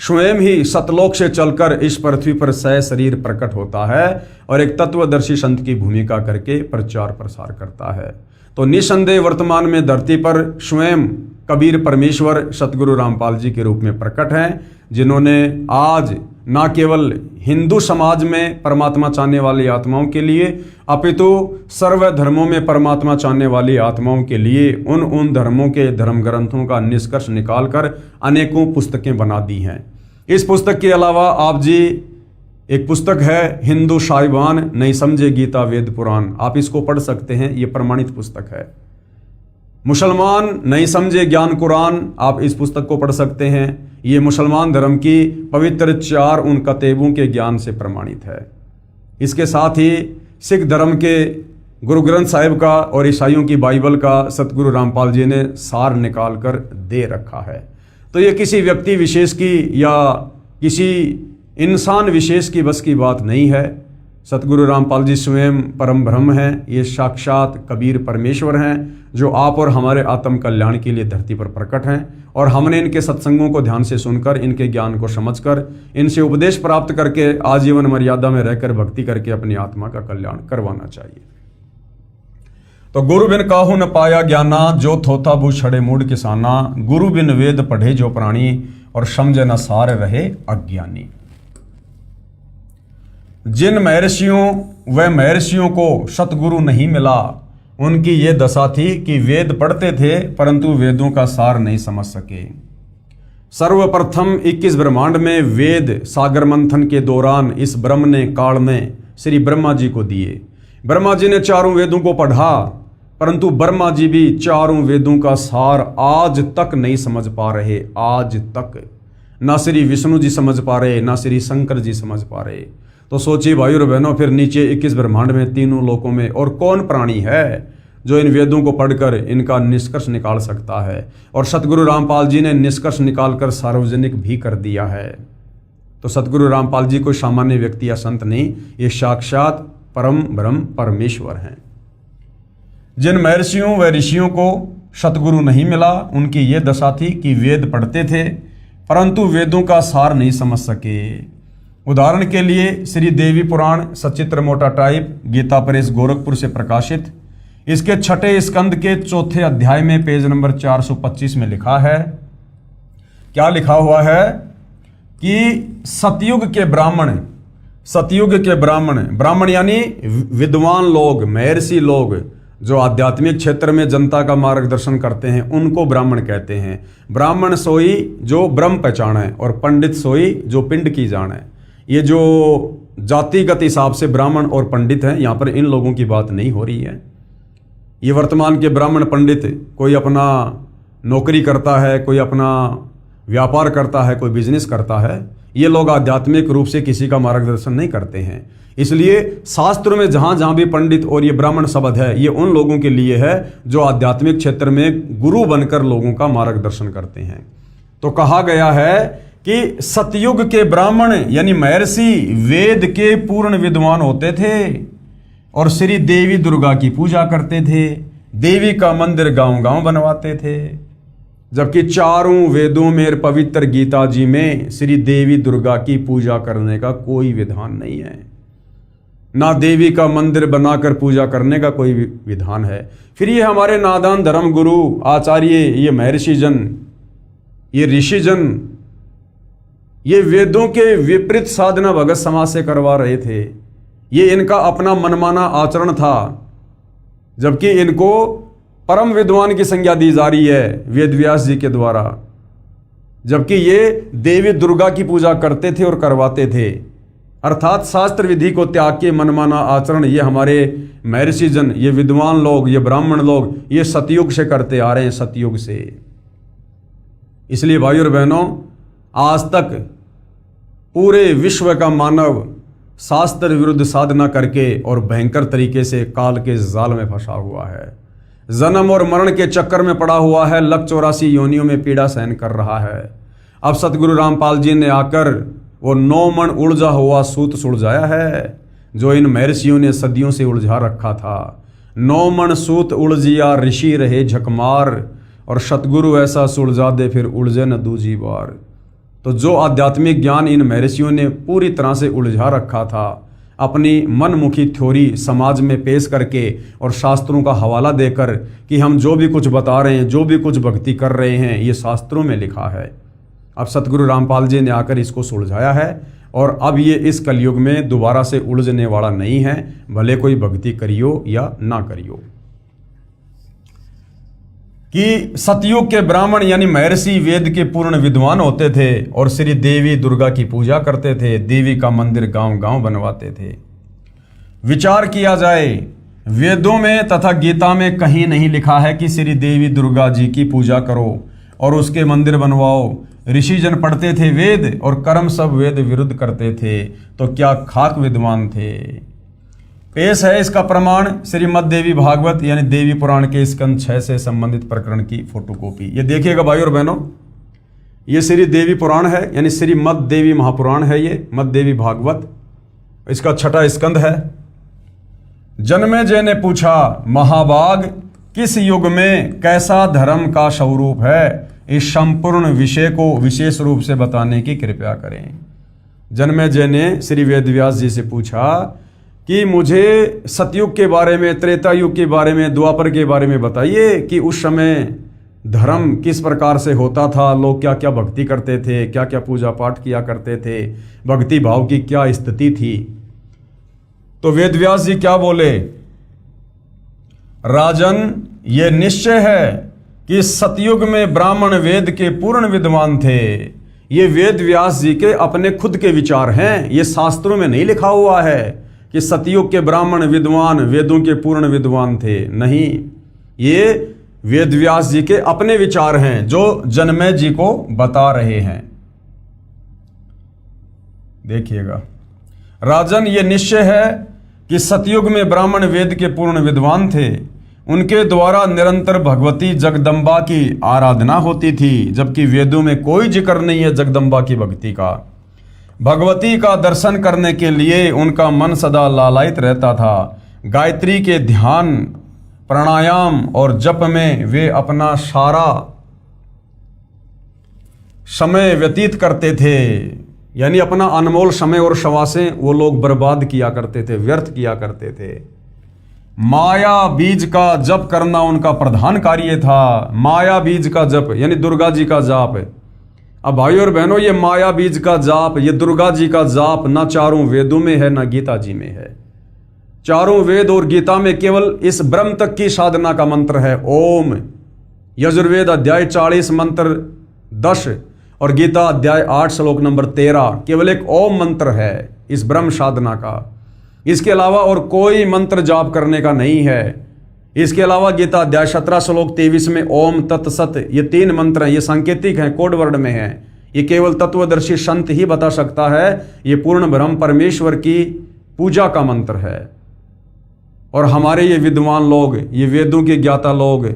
स्वयं ही सतलोक से चलकर इस पृथ्वी पर सशरीर प्रकट होता है और एक तत्वदर्शी संत की भूमिका करके प्रचार प्रसार करता है। तो निसंदेह वर्तमान में धरती पर स्वयं कबीर परमेश्वर सतगुरु रामपाल जी के रूप में प्रकट हैं, जिन्होंने आज न केवल हिंदू समाज में परमात्मा चाहने वाली आत्माओं के लिए, अपितु सर्व धर्मों में परमात्मा चाहने वाली आत्माओं के लिए उन धर्मों के धर्म ग्रंथों का निष्कर्ष निकालकर अनेकों पुस्तकें बना दी हैं। इस पुस्तक के अलावा आप जी एक पुस्तक है हिंदू साहिबान नहीं समझे गीता वेद पुराण, आप इसको पढ़ सकते हैं, ये प्रमाणित पुस्तक है। मुसलमान नहीं समझे ज्ञान कुरान, आप इस पुस्तक को पढ़ सकते हैं। ये मुसलमान धर्म की पवित्र 4 उन कतेबों के ज्ञान से प्रमाणित है। इसके साथ ही सिख धर्म के गुरु ग्रंथ साहिब का और ईसाइयों की बाइबल का सतगुरु रामपाल जी ने सार निकाल कर दे रखा है। तो ये किसी व्यक्ति विशेष की या किसी इंसान विशेष की बस की बात नहीं है। सतगुरु रामपाल जी स्वयं परम ब्रह्म हैं, ये साक्षात कबीर परमेश्वर हैं जो आप और हमारे आत्म कल्याण के लिए धरती पर प्रकट हैं। और हमने इनके सत्संगों को ध्यान से सुनकर, इनके ज्ञान को समझकर, इनसे उपदेश प्राप्त करके आजीवन मर्यादा में रहकर भक्ति करके अपनी आत्मा का कल्याण करवाना चाहिए। तो गुरु बिन काहू न पाया ज्ञाना, जो थोथा बू छड़े मूड किसाना, गुरु बिन वेद पढ़े जो प्राणी, और समझे न सार रहे अज्ञानी। जिन महर्षियों व महर्षियों को सतगुरु नहीं मिला, उनकी ये दशा थी कि वेद पढ़ते थे परंतु वेदों का सार नहीं समझ सके। सर्वप्रथम 21 ब्रह्मांड में वेद सागर मंथन के दौरान इस ब्रह्म ने काल ने श्री ब्रह्मा जी को दिए। ब्रह्मा जी ने 4 वेदों को पढ़ा, परंतु ब्रह्मा जी भी 4 वेदों का सार आज तक नहीं समझ पा रहे। आज तक ना श्री विष्णु जी समझ पा रहे, ना श्री शंकर जी समझ पा रहे। तो सोचिए भाइयों और बहनों, फिर नीचे 21 ब्रह्मांड में, तीनों लोकों में और कौन प्राणी है जो इन वेदों को पढ़कर इनका निष्कर्ष निकाल सकता है। और सतगुरु रामपाल जी ने निष्कर्ष निकालकर सार्वजनिक भी कर दिया है। तो सतगुरु रामपाल जी कोई सामान्य व्यक्ति या संत नहीं, ये साक्षात परम ब्रह्म परमेश्वर हैं। जिन महर्षियों व ऋषियों को सतगुरु नहीं मिला, उनकी ये दशा थी कि वेद पढ़ते थे परंतु वेदों का सार नहीं समझ सके। उदाहरण के लिए श्री देवी पुराण सचित्र मोटा टाइप, गीता प्रेस गोरखपुर से प्रकाशित, इसके 6 स्कंद के 4थे अध्याय में पेज नंबर 425 में लिखा है, क्या लिखा हुआ है कि सतयुग के ब्राह्मण, सतयुग के ब्राह्मण यानी विद्वान लोग, महर्षि लोग जो आध्यात्मिक क्षेत्र में जनता का मार्गदर्शन करते हैं, उनको ब्राह्मण कहते हैं। ब्राह्मण सोई जो ब्रह्म पहचाने और पंडित सोई जो पिंड की जाने। ये जो जातिगत हिसाब से ब्राह्मण और पंडित हैं, यहाँ पर इन लोगों की बात नहीं हो रही है। ये वर्तमान के ब्राह्मण पंडित, कोई अपना नौकरी करता है, कोई अपना व्यापार करता है, कोई बिजनेस करता है, ये लोग आध्यात्मिक रूप से किसी का मार्गदर्शन नहीं करते हैं। इसलिए शास्त्र में जहाँ जहाँ भी पंडित और ये ब्राह्मण शब्द है, ये उन लोगों के लिए है जो आध्यात्मिक क्षेत्र में गुरु बनकर लोगों का मार्गदर्शन करते हैं। तो कहा गया है कि सतयुग के ब्राह्मण यानी महर्षि वेद के पूर्ण विद्वान होते थे और श्री देवी दुर्गा की पूजा करते थे, देवी का मंदिर गांव गांव बनवाते थे। जबकि चारों वेदों में पवित्र गीता जी में श्री देवी दुर्गा की पूजा करने का कोई विधान नहीं है, ना देवी का मंदिर बनाकर पूजा करने का कोई विधान है। फिर ये हमारे नादान धर्म गुरु आचार्य, ये महर्षि जन, ये ऋषि जन, ये वेदों के विपरीत साधना भगत समाज से करवा रहे थे। ये इनका अपना मनमाना आचरण था, जबकि इनको परम विद्वान की संज्ञा दी जा रही है वेद व्यास जी के द्वारा। जबकि ये देवी दुर्गा की पूजा करते थे और करवाते थे, अर्थात शास्त्र विधि को त्याग के मनमाना आचरण ये हमारे महर्षि जन, ये विद्वान लोग, ये ब्राह्मण लोग, ये सतयुग से करते आ रहे हैं, सतयुग से। इसलिए भाइयों और बहनों, आज तक पूरे विश्व का मानव शास्त्र विरुद्ध साधना करके और भयंकर तरीके से काल के जाल में फंसा हुआ है, जन्म और मरण के चक्कर में पड़ा हुआ है, लख 84 योनियों में पीड़ा सहन कर रहा है। अब सतगुरु रामपाल जी ने आकर वो 9 मन उलझा हुआ सूत सुलझाया है, जो इन महर्षियों ने सदियों से उलझा रखा था। 9 मन सूत उलझिया ऋषि रहे झकमार, और सतगुरु ऐसा सुलझा दे फिर उलझे न दूजी बार। तो जो आध्यात्मिक ज्ञान इन महर्षियों ने पूरी तरह से उलझा रखा था, अपनी मनमुखी थ्योरी समाज में पेश करके और शास्त्रों का हवाला देकर कि हम जो भी कुछ बता रहे हैं, जो भी कुछ भक्ति कर रहे हैं, ये शास्त्रों में लिखा है। अब सतगुरु रामपाल जी ने आकर इसको सुलझाया है और अब ये इस कलयुग में दोबारा से उलझने वाला नहीं है, भले कोई भक्ति करियो या ना करियो। कि सतयुग के ब्राह्मण यानी महर्षि वेद के पूर्ण विद्वान होते थे और श्री देवी दुर्गा की पूजा करते थे, देवी का मंदिर गांव गांव बनवाते थे। विचार किया जाए, वेदों में तथा गीता में कहीं नहीं लिखा है कि श्री देवी दुर्गा जी की पूजा करो और उसके मंदिर बनवाओ। ऋषिजन पढ़ते थे वेद और कर्म सब वेद विरुद्ध करते थे, तो क्या खाक विद्वान थे। पेश है इसका प्रमाण श्रीमद् देवी भागवत यानी देवी पुराण के स्कंद 6 से संबंधित प्रकरण की फोटोकॉपी। ये देखिएगा भाइयों और बहनों, ये श्री देवी पुराण है यानी श्रीमद् देवी महापुराण है, ये मद देवी भागवत, इसका 6वां स्कंद है। जन्मेजय ने पूछा, महाभाग किस युग में कैसा धर्म का स्वरूप है, इस संपूर्ण विषय को विशेष रूप से बताने की कृपया करें। जन्मेजय ने श्री वेदव्यास जी से पूछा कि मुझे सतयुग के बारे में, त्रेता युग के बारे में, द्वापर के बारे में बताइए कि उस समय धर्म किस प्रकार से होता था, लोग क्या क्या भक्ति करते थे, क्या क्या पूजा पाठ किया करते थे, भक्ति भाव की क्या स्थिति थी। तो वेदव्यास जी क्या बोले, राजन ये निश्चय है कि सतयुग में ब्राह्मण वेद के पूर्ण विद्वान थे। ये वेदव्यास जी के अपने खुद के विचार हैं, ये शास्त्रों में नहीं लिखा हुआ है कि सतयुग के ब्राह्मण विद्वान वेदों के पूर्ण विद्वान थे। नहीं, ये वेदव्यास जी के अपने विचार हैं जो जन्मेजय जी को बता रहे हैं। देखिएगा, राजन, ये निश्चय है कि सतयुग में ब्राह्मण वेद के पूर्ण विद्वान थे। उनके द्वारा निरंतर भगवती जगदम्बा की आराधना होती थी, जबकि वेदों में कोई जिक्र नहीं है जगदम्बा की भक्ति का। भगवती का दर्शन करने के लिए उनका मन सदा लालायित रहता था। गायत्री के ध्यान, प्राणायाम और जप में वे अपना सारा समय व्यतीत करते थे। यानी अपना अनमोल समय और श्वासें वो लोग बर्बाद किया करते थे, व्यर्थ किया करते थे। माया बीज का जप करना उनका प्रधान कार्य था। माया बीज का जप यानी दुर्गा जी का जाप। अब भाइयों और बहनों, ये माया बीज का जाप, ये दुर्गा जी का जाप ना चारों वेदों में है ना गीता जी में है। चारों वेद और गीता में केवल इस ब्रह्म तक की साधना का मंत्र है ओम। यजुर्वेद अध्याय 40 मंत्र 10 और गीता अध्याय 8 श्लोक नंबर 13 केवल एक ओम मंत्र है इस ब्रह्म साधना का। इसके अलावा और कोई मंत्र जाप करने का नहीं है। इसके अलावा गीता अध्याय 17 श्लोक 23 में ओम तत्सत, ये 3 मंत्र हैं। ये सांकेतिक हैं, कोड वर्ड में हैं। ये केवल तत्वदर्शी संत ही बता सकता है। ये पूर्ण ब्रह्म परमेश्वर की पूजा का मंत्र है। और हमारे ये विद्वान लोग, ये वेदों के ज्ञाता लोग,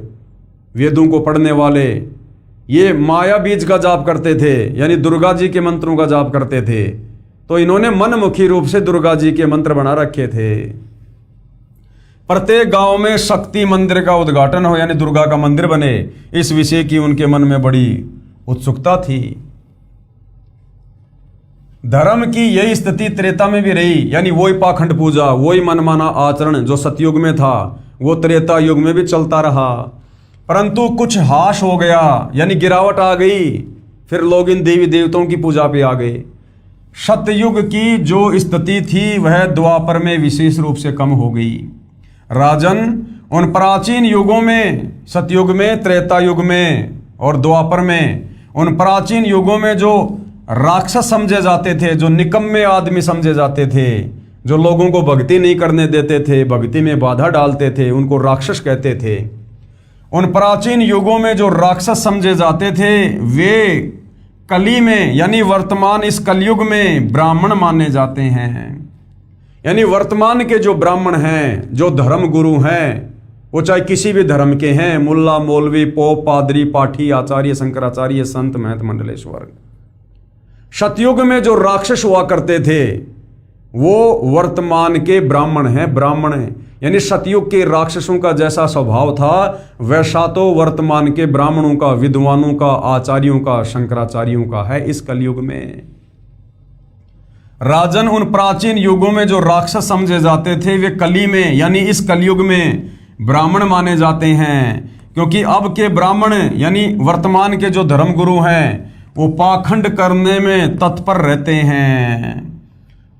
वेदों को पढ़ने वाले, ये माया बीज का जाप करते थे, यानी दुर्गा जी के मंत्रों का जाप करते थे। तो इन्होंने मनमुखी रूप से दुर्गा जी के मंत्र बना रखे थे। प्रत्येक गांव में शक्ति मंदिर का उद्घाटन हो, यानी दुर्गा का मंदिर बने, इस विषय की उनके मन में बड़ी उत्सुकता थी। धर्म की यही स्थिति त्रेता में भी रही, यानी वही पाखंड पूजा, वही मनमाना आचरण जो सतयुग में था वो त्रेता युग में भी चलता रहा। परंतु कुछ हाश हो गया, यानी गिरावट आ गई। फिर लोग इन देवी देवताओं की पूजा पे आ गए। सतयुग की जो स्थिति थी वह द्वापर में विशेष रूप से कम हो गई। राजन, उन प्राचीन युगों में, सतयुग में, त्रेता युग में और द्वापर में, उन प्राचीन युगों में जो राक्षस समझे जाते थे, जो निकम्मे आदमी समझे जाते थे, जो लोगों को भक्ति नहीं करने देते थे, भक्ति में बाधा डालते थे, उनको राक्षस कहते थे। उन प्राचीन युगों में जो राक्षस समझे जाते थे वे कली में, यानी वर्तमान इस कलयुग में ब्राह्मण माने जाते हैं। यानी वर्तमान के जो ब्राह्मण हैं, जो धर्म गुरु हैं, वो चाहे किसी भी धर्म के हैं, मुल्ला, मौलवी, पोप, पादरी, पाठी, आचार्य, शंकराचार्य, संत, महंत, मंडलेश्वर। सतयुग में जो राक्षस हुआ करते थे वो वर्तमान के ब्राह्मण हैं, ब्राह्मण हैं। यानी सतयुग के राक्षसों का जैसा स्वभाव था वैसा तो वर्तमान के ब्राह्मणों का, विद्वानों का, आचार्यों का, शंकराचार्यों का है इस कलयुग में। राजन, उन प्राचीन युगों में जो राक्षस समझे जाते थे वे कली में, यानी इस कलयुग में ब्राह्मण माने जाते हैं। क्योंकि अब के ब्राह्मण, यानी वर्तमान के जो धर्मगुरु हैं, वो पाखंड करने में तत्पर रहते हैं।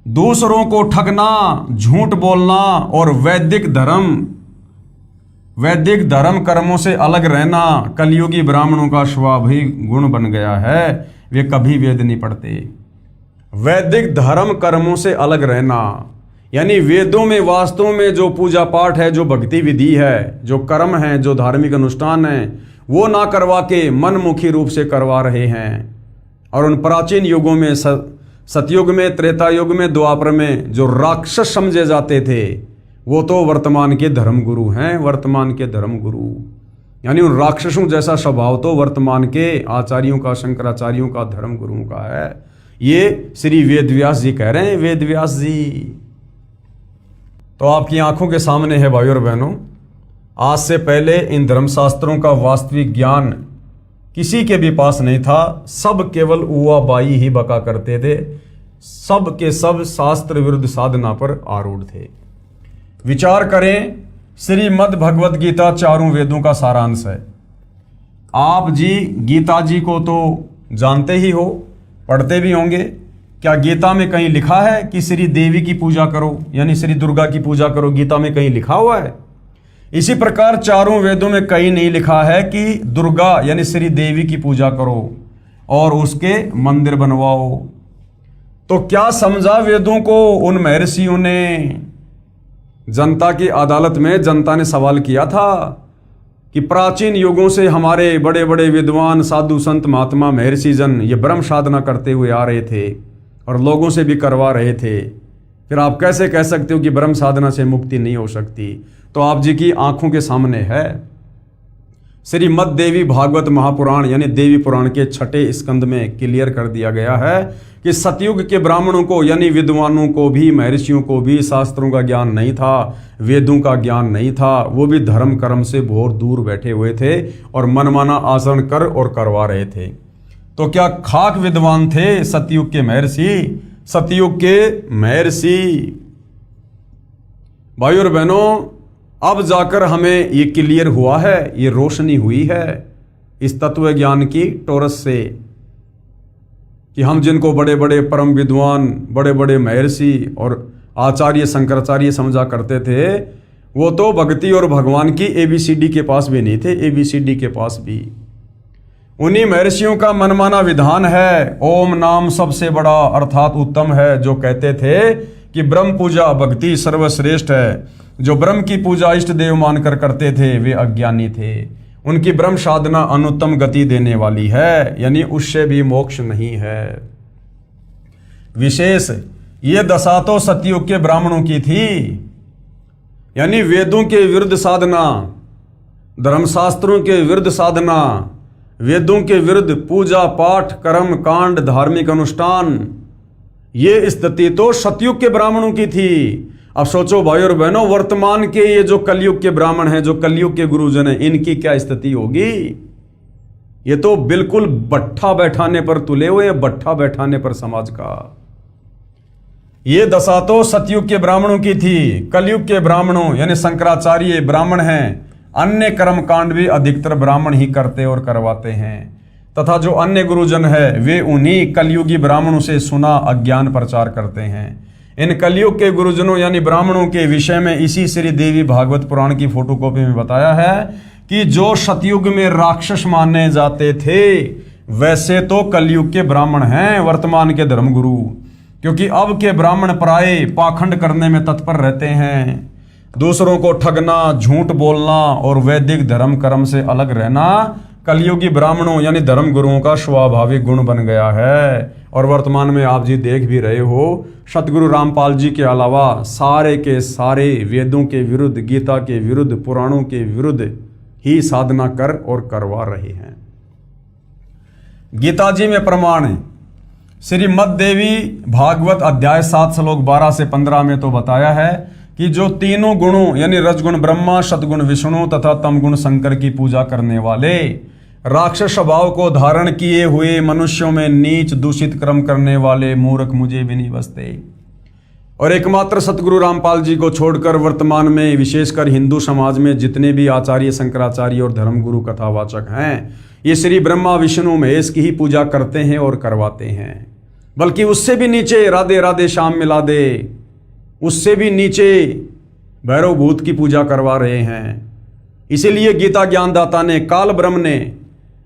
दूसरों को ठगना, झूठ बोलना और वैदिक धर्म कर्मों से अलग रहना कलयुगी ब्राह्मणों का स्वाभाविक गुण बन गया है। वे कभी वेद नहीं पढ़ते। वैदिक धर्म कर्मों से अलग रहना, यानी वेदों में वास्तव में जो पूजा पाठ है, जो भक्ति विधि है, जो कर्म है, जो धार्मिक अनुष्ठान है, वो ना करवा के मनमुखी रूप से करवा रहे हैं। और उन प्राचीन युगों में, सतयुग में, त्रेता युग में, द्वापर में जो राक्षस समझे जाते थे वो तो वर्तमान के धर्मगुरु हैं, वर्तमान के धर्मगुरु। यानी उन राक्षसों जैसा स्वभाव तो वर्तमान के आचार्यों का, शंकराचार्यों का, धर्मगुरुओं का है। ये श्री वेदव्यास जी कह रहे हैं, वेदव्यास जी। तो आपकी आंखों के सामने है भाइयों और बहनों, आज से पहले इन धर्मशास्त्रों का वास्तविक ज्ञान किसी के भी पास नहीं था। सब केवल उवा बाई ही बका करते थे। सब के सब शास्त्र विरुद्ध साधना पर आरूढ़ थे। विचार करें, श्रीमद् भगवद गीता चारों वेदों का सारांश है। आप जी गीता जी को तो जानते ही हो, पढ़ते भी होंगे। क्या गीता में कहीं लिखा है कि श्री देवी की पूजा करो, यानी श्री दुर्गा की पूजा करो? गीता में कहीं लिखा हुआ है? इसी प्रकार चारों वेदों में कहीं नहीं लिखा है कि दुर्गा यानी श्री देवी की पूजा करो और उसके मंदिर बनवाओ। तो क्या समझा वेदों को उन महर्षियों ने? जनता की अदालत में जनता ने सवाल किया था कि प्राचीन युगों से हमारे बड़े बड़े विद्वान, साधु, संत, महात्मा, महर्षि जन ये ब्रह्म साधना करते हुए आ रहे थे और लोगों से भी करवा रहे थे। फिर आप कैसे कह सकते हो कि ब्रह्म साधना से मुक्ति नहीं हो सकती? तो आप जी की आंखों के सामने है। श्रीमद् देवी भागवत महापुराण यानी देवी पुराण के 6 स्कंद में क्लियर कर दिया गया है कि सतयुग के ब्राह्मणों को यानी विद्वानों को भी, महर्षियों को भी शास्त्रों का ज्ञान नहीं था, वेदों का ज्ञान नहीं था। वो भी धर्म कर्म से बहुत दूर बैठे हुए थे और मनमाना आचरण कर और करवा रहे थे। तो क्या खाक विद्वान थे सतयुग के महर्षि? सतयुग के महर्षि। भाइयों और बहनों, अब जाकर हमें ये क्लियर हुआ है, ये रोशनी हुई है इस तत्व ज्ञान की टोरस से कि हम जिनको बड़े बड़े परम विद्वान, बड़े बड़े महर्षि और आचार्य शंकराचार्य समझा करते थे, वो तो भक्ति और भगवान की ABCD के पास भी नहीं थे। ABCD के पास भी उन्हीं महर्षियों का मनमाना विधान है। ओम नाम सबसे बड़ा अर्थात उत्तम है, जो कहते थे कि ब्रह्म पूजा भक्ति सर्वश्रेष्ठ है। जो ब्रह्म की पूजा इष्ट देव मानकर करते थे वे अज्ञानी थे। उनकी ब्रह्म साधना अनुत्तम गति देने वाली है, यानी उससे भी मोक्ष नहीं है। विशेष ये दशा तो सतयुग के ब्राह्मणों की थी, यानी वेदों के विरुद्ध साधना, धर्मशास्त्रों के विरुद्ध साधना, वेदों के विरुद्ध पूजा पाठ कर्म कांड धार्मिक अनुष्ठान, ये स्थिति तो सतयुग के ब्राह्मणों की थी। अब सोचो भाई और बहनों, वर्तमान के ये जो कलयुग के ब्राह्मण हैं, जो कलयुग के गुरुजन हैं, इनकी क्या स्थिति होगी? ये तो बिल्कुल बट्ठा बैठाने पर तुले हुए हैं, बट्ठा बैठाने पर समाज का। ये दशा तो सतयुग के ब्राह्मणों की थी। कलयुग के ब्राह्मणों यानी शंकराचार्य ब्राह्मण हैं, अन्य कर्म कांड भी अधिकतर ब्राह्मण ही करते और करवाते हैं, तथा जो अन्य गुरुजन है वे उन्हीं कलयुगी ब्राह्मणों से सुना अज्ञान प्रचार करते हैं। इन कलयुग के गुरुजनों यानी ब्राह्मणों के विषय में इसी श्री देवी भागवत पुराण की फोटोकॉपी में बताया है कि जो सतयुग में राक्षस माने जाते थे वैसे तो कलयुग के ब्राह्मण हैं वर्तमान के धर्मगुरु, क्योंकि अब के ब्राह्मण प्राय पाखंड करने में तत्पर रहते हैं। दूसरों को ठगना, झूठ बोलना और वैदिक धर्म कर्म से अलग रहना कलयुगी ब्राह्मणों यानी धर्म गुरुओं का स्वाभाविक गुण बन गया है। और वर्तमान में आप जी देख भी रहे हो, सतगुरु रामपाल जी के अलावा सारे के सारे वेदों के विरुद्ध, गीता के विरुद्ध, पुराणों के विरुद्ध ही साधना कर और करवा रहे हैं। गीता जी में प्रमाण है। श्रीमद् देवी भागवत अध्याय 7 श्लोक 12 से 15 में तो बताया है कि जो तीनों गुणों यानी रजगुण ब्रह्मा, सतगुण विष्णु तथा तमगुण शंकर की पूजा करने वाले, राक्षस स्वभाव को धारण किए हुए मनुष्यों में नीच दूषित कर्म करने वाले मूर्ख मुझे भी नहीं बसते। और एकमात्र सतगुरु रामपाल जी को छोड़कर वर्तमान में विशेषकर हिंदू समाज में जितने भी आचार्य शंकराचार्य और धर्मगुरु कथावाचक हैं, ये श्री ब्रह्मा विष्णु महेश की ही पूजा करते हैं और करवाते हैं। बल्कि उससे भी नीचे राधे राधे श्याम मिला दे, उससे भी नीचे भैरव भूत की पूजा करवा रहे हैं। इसीलिए गीता ज्ञानदाता ने, काल ब्रह्म ने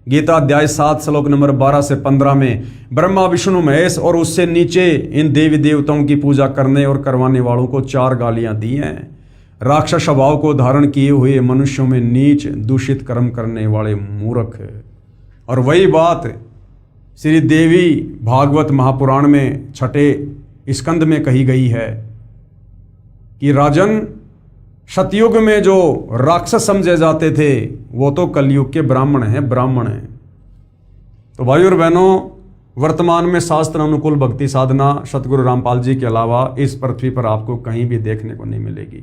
गीता अध्याय 7 श्लोक नंबर 12 से 15 में ब्रह्मा विष्णु महेश और उससे नीचे इन देवी देवताओं की पूजा करने और करवाने वालों को 4 गालियां दी हैं। राक्षस स्वभाव को धारण किए हुए मनुष्यों में नीच दूषित कर्म करने वाले मूर्ख। और वही बात श्री देवी भागवत महापुराण में 6 स्कंद में कही गई है कि राजन, सतयुग में जो राक्षस समझे जाते थे वो तो कलयुग के ब्राह्मण हैं, ब्राह्मण हैं। तो भाई और बहनों, वर्तमान में शास्त्र अनुकूल भक्ति साधना सतगुरु रामपाल जी के अलावा इस पृथ्वी पर आपको कहीं भी देखने को नहीं मिलेगी।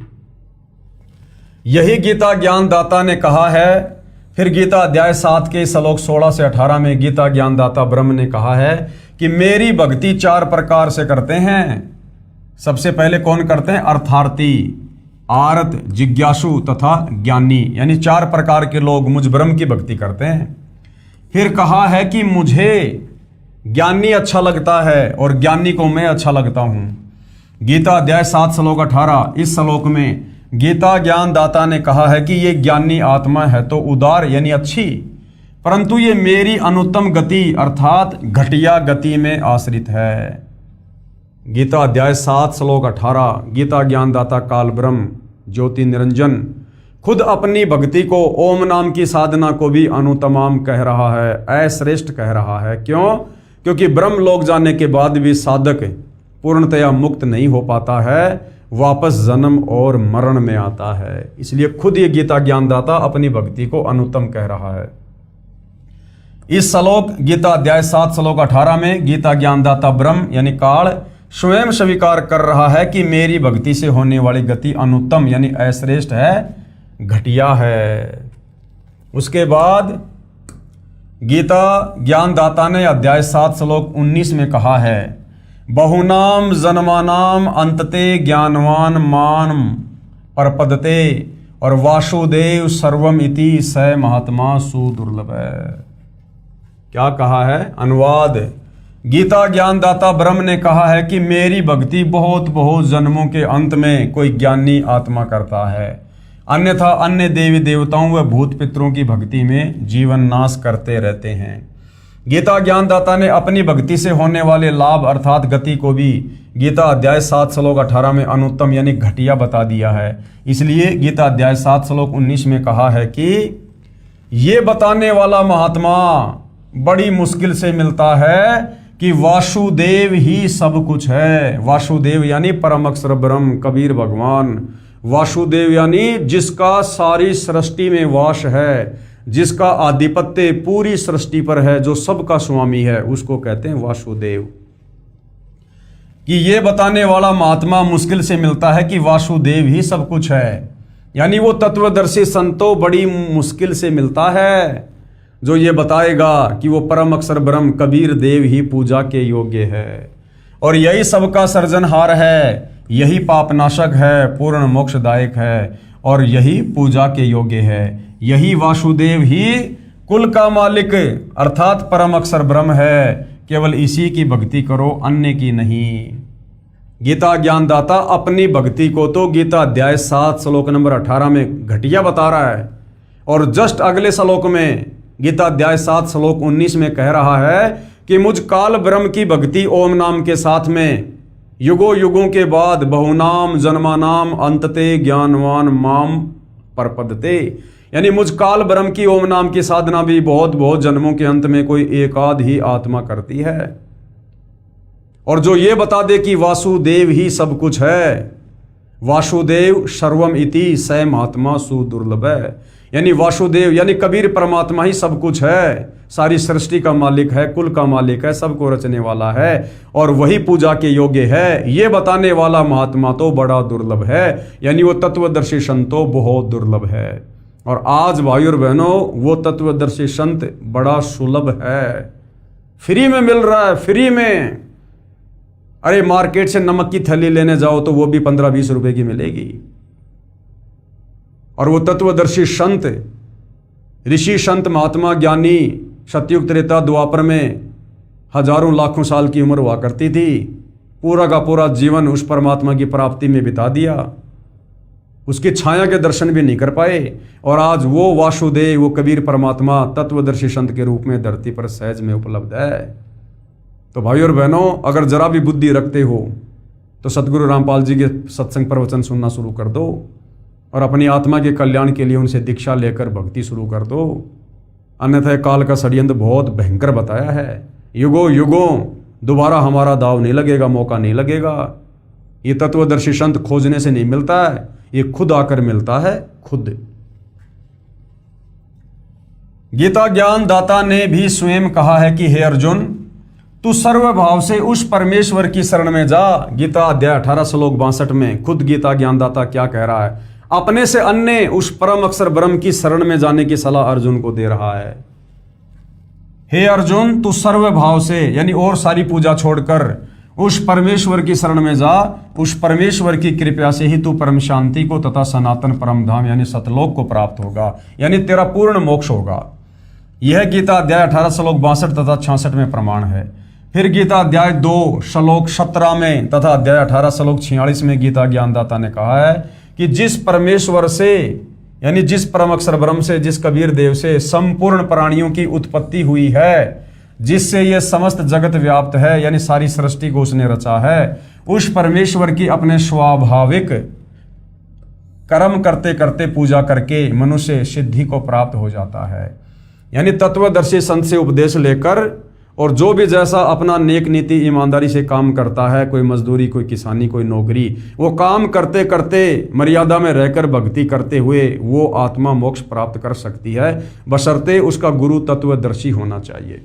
यही गीता ज्ञानदाता ने कहा है। फिर गीता अध्याय 7 के श्लोक 16 से 18 में गीता ज्ञानदाता ब्रह्म ने कहा है कि मेरी भक्ति 4 प्रकार से करते हैं। सबसे पहले कौन करते हैं? अर्थार्थी, आर्त, जिज्ञासु तथा ज्ञानी, यानी 4 प्रकार के लोग मुझ ब्रह्म की भक्ति करते हैं। फिर कहा है कि मुझे ज्ञानी अच्छा लगता है और ज्ञानी को मैं अच्छा लगता हूं। गीता अध्याय 7 श्लोक 18, इस श्लोक में गीता ज्ञानदाता ने कहा है कि ये ज्ञानी आत्मा है तो उदार यानी अच्छी, परंतु ये मेरी अनुत्तम गति अर्थात घटिया गति में आश्रित है। गीता अध्याय 7 श्लोक 18, गीता ज्ञानदाता काल ब्रह्म ज्योति निरंजन खुद अपनी भक्ति को, ओम नाम की साधना को भी अनुतमाम कह रहा है, अश्रेष्ठ कह रहा है। क्यों? क्योंकि ब्रह्म लोक जाने के बाद भी साधक पूर्णतया मुक्त नहीं हो पाता है, वापस जन्म और मरण में आता है। इसलिए खुद ये गीता ज्ञानदाता अपनी भक्ति को अनुत्तम कह रहा है। इस श्लोक गीता अध्याय 7 श्लोक 18 में गीता ज्ञानदाता ब्रह्म यानी काल स्वयं स्वीकार कर रहा है कि मेरी भक्ति से होने वाली गति अनुत्तम यानी अश्रेष्ठ है, घटिया है। उसके बाद गीता ज्ञानदाता ने अध्याय 7 श्लोक 19 में कहा है, बहुनाम जन्मानाम अंतते ज्ञानवान मान परपदते और वासुदेव सर्वम इति स महात्मा सुदुर्लभ है। क्या कहा है? अनुवाद, गीता ज्ञानदाता ब्रह्म ने कहा है कि मेरी भक्ति बहुत बहुत जन्मों के अंत में कोई ज्ञानी आत्मा करता है, अन्यथा अन्य देवी देवताओं व भूत पितरों की भक्ति में जीवन नाश करते रहते हैं। गीता ज्ञानदाता ने अपनी भक्ति से होने वाले लाभ अर्थात गति को भी गीता अध्याय 7 श्लोक 18 में अनुत्तम यानी घटिया बता दिया है। इसलिए गीता अध्याय 7 श्लोक 19 में कहा है कि ये बताने वाला महात्मा बड़ी मुश्किल से मिलता है कि वासुदेव ही सब कुछ है। वासुदेव यानी परम अक्षर ब्रह्म कबीर भगवान, वासुदेव यानी जिसका सारी सृष्टि में वास है, जिसका आधिपत्य पूरी सृष्टि पर है, जो सबका स्वामी है, उसको कहते हैं वासुदेव। कि ये बताने वाला महात्मा मुश्किल से मिलता है कि वासुदेव ही सब कुछ है, यानी वो तत्वदर्शी संतो बड़ी मुश्किल से मिलता है जो ये बताएगा कि वो परम अक्षर ब्रह्म कबीर देव ही पूजा के योग्य है और यही सबका सर्जनहार है, यही पापनाशक है, पूर्ण मोक्षदायक है और यही पूजा के योग्य है। यही वासुदेव ही कुल का मालिक अर्थात परम अक्षर ब्रह्म है, केवल इसी की भक्ति करो, अन्य की नहीं। गीता ज्ञानदाता अपनी भक्ति को तो गीता अध्याय 7 श्लोक नंबर 18 में घटिया बता रहा है और जस्ट अगले श्लोक में गीता अध्याय 7 श्लोक 19 में कह रहा है कि मुझ काल ब्रह्म की भक्ति ओम नाम के साथ में युगों युगों के बाद बहुनाम जन्मानाम अंतते ज्ञानवान माम परपदते, यानी मुझ काल ब्रह्म की ओम नाम की साधना भी बहुत बहुत जन्मों के अंत में कोई एकाध ही आत्मा करती है। और जो ये बता दे कि वासुदेव ही सब कुछ है, वासुदेव सर्वम इति स महात्मा सुदुर्लभ है, यानी वासुदेव यानी कबीर परमात्मा ही सब कुछ है, सारी सृष्टि का मालिक है, कुल का मालिक है, सबको रचने वाला है और वही पूजा के योग्य है। ये बताने वाला महात्मा तो बड़ा दुर्लभ है, यानी वो तत्वदर्शी संतो बहुत दुर्लभ है। और आज भाई और बहनों वो तत्वदर्शी संत बड़ा सुलभ है, फ्री में मिल रहा है, फ्री में। अरे मार्केट से नमक की थैली लेने जाओ तो वो भी 15-20 रुपए की मिलेगी। और वो तत्वदर्शी संत, ऋषि संत महात्मा ज्ञानी सतयुग त्रेता द्वापर में हजारों लाखों साल की उम्र हुआ करती थी, पूरा का पूरा जीवन उस परमात्मा की प्राप्ति में बिता दिया, उसकी छाया के दर्शन भी नहीं कर पाए और आज वो वासुदेव वो कबीर परमात्मा तत्वदर्शी संत के रूप में धरती पर सहज में उपलब्ध है। तो भाई और बहनों अगर जरा भी बुद्धि रखते हो तो सतगुरु रामपाल जी के सत्संग प्रवचन सुनना शुरू कर दो और अपनी आत्मा के कल्याण के लिए उनसे दीक्षा लेकर भक्ति शुरू कर दो, अन्यथा काल का षड्यंत्र बहुत भयंकर बताया है। युगों युगों दोबारा हमारा दाव नहीं लगेगा, मौका नहीं लगेगा। ये तत्वदर्शी संत खोजने से नहीं मिलता है, ये खुद आकर मिलता है, खुद। गीता ज्ञान दाता ने भी स्वयं कहा है कि हे अर्जुन तू सर्वभाव से उस परमेश्वर की शरण में जा। गीता अध्याय 18 श्लोक 62 में खुद गीता ज्ञानदाता क्या कह रहा है, अपने से अन्य उस परम अक्षर ब्रह्म की शरण में जाने की सलाह अर्जुन को दे रहा है। हे अर्जुन तू सर्वभाव से यानी और सारी पूजा छोड़कर उस परमेश्वर की शरण में जा, उस परमेश्वर की कृपा से ही तू परम शांति को तथा सनातन परम धाम यानी सतलोक को प्राप्त होगा, यानी तेरा पूर्ण मोक्ष होगा। यह गीता अध्याय 18 श्लोक 62 तथा 66 में प्रमाण है। फिर गीता अध्याय 2 श्लोक 17 में तथा अध्याय 18 श्लोक 46 में गीता ज्ञानदाता ने कहा है कि जिस परमेश्वर से यानी जिस परम अक्षर ब्रह्म से, जिस कबीर देव से संपूर्ण प्राणियों की उत्पत्ति हुई है, जिससे ये समस्त जगत व्याप्त है यानी सारी सृष्टि को उसने रचा है, उस परमेश्वर की अपने स्वाभाविक कर्म करते करते पूजा करके मनुष्य सिद्धि को प्राप्त हो जाता है। यानी तत्वदर्शी संत से उपदेश लेकर और जो भी जैसा अपना नेक नीति ईमानदारी से काम करता है, कोई मजदूरी, कोई किसानी, कोई नौकरी, वो काम करते करते मर्यादा में रहकर भक्ति करते हुए वो आत्मा मोक्ष प्राप्त कर सकती है, बशर्ते उसका गुरु तत्वदर्शी होना चाहिए।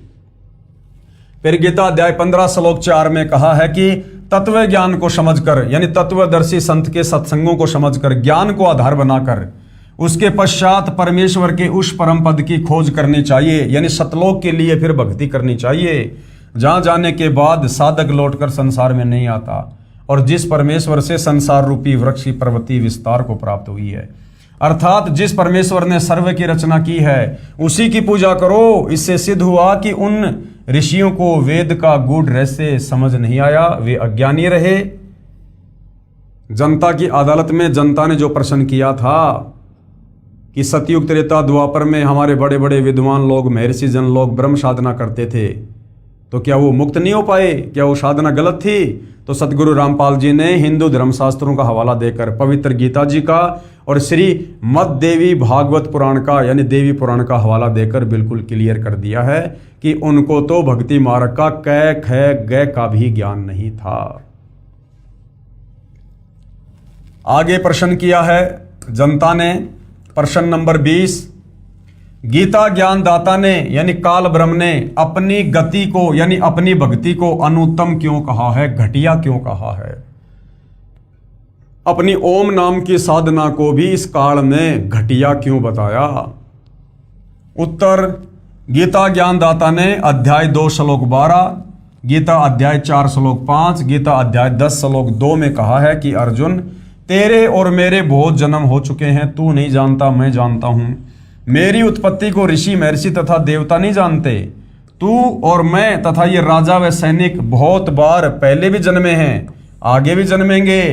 फिर गीता अध्याय 15 श्लोक 4 में कहा है कि तत्व ज्ञान को समझकर, यानी तत्वदर्शी संत के सत्संगों को समझकर, ज्ञान को आधार बनाकर उसके पश्चात परमेश्वर के उस परम पद की खोज करनी चाहिए, यानी सतलोक के लिए फिर भक्ति करनी चाहिए, जहां जाने के बाद साधक लौटकर संसार में नहीं आता, और जिस परमेश्वर से संसार रूपी वृक्ष की पर्वती विस्तार को प्राप्त हुई है, अर्थात जिस परमेश्वर ने सर्व की रचना की है उसी की पूजा करो। इससे सिद्ध हुआ कि उन ऋषियों को वेद का गूढ़ रहस्य समझ नहीं आया, वे अज्ञानी रहे। जनता की अदालत में जनता ने जो प्रश्न किया था कि सतयुग त्रेता द्वापर में हमारे बड़े बड़े विद्वान लोग, महर्षि जन लोग ब्रह्म साधना करते थे, तो क्या वो मुक्त नहीं हो पाए? क्या वो साधना गलत थी? तो सतगुरु रामपाल जी ने हिंदू धर्मशास्त्रों का हवाला देकर, पवित्र गीता जी का और श्री मद देवी भागवत पुराण का, यानी देवी पुराण का हवाला देकर बिल्कुल क्लियर कर दिया है कि उनको तो भक्ति मार्ग का कै ख ग का भी ज्ञान नहीं था। आगे प्रश्न किया है जनता ने, प्रश्न नंबर 20, गीता ज्ञान दाता ने यानी काल ब्रह्म ने अपनी गति को यानी अपनी भक्ति को अनुत्तम क्यों कहा है, घटिया क्यों कहा है? अपनी ओम नाम की साधना को भी इस काल में घटिया क्यों बताया? उत्तर, गीता ज्ञान दाता ने अध्याय 2 श्लोक 12, गीता अध्याय 4 श्लोक 5, गीता अध्याय 10 श्लोक 2 में कहा है कि अर्जुन, तेरे और मेरे बहुत जन्म हो चुके हैं, तू नहीं जानता, मैं जानता हूं। मेरी उत्पत्ति को ऋषि, महर्षि तथा देवता नहीं जानते। तू और मैं तथा ये राजा व सैनिक बहुत बार पहले भी जन्मे हैं, आगे भी जन्मेंगे।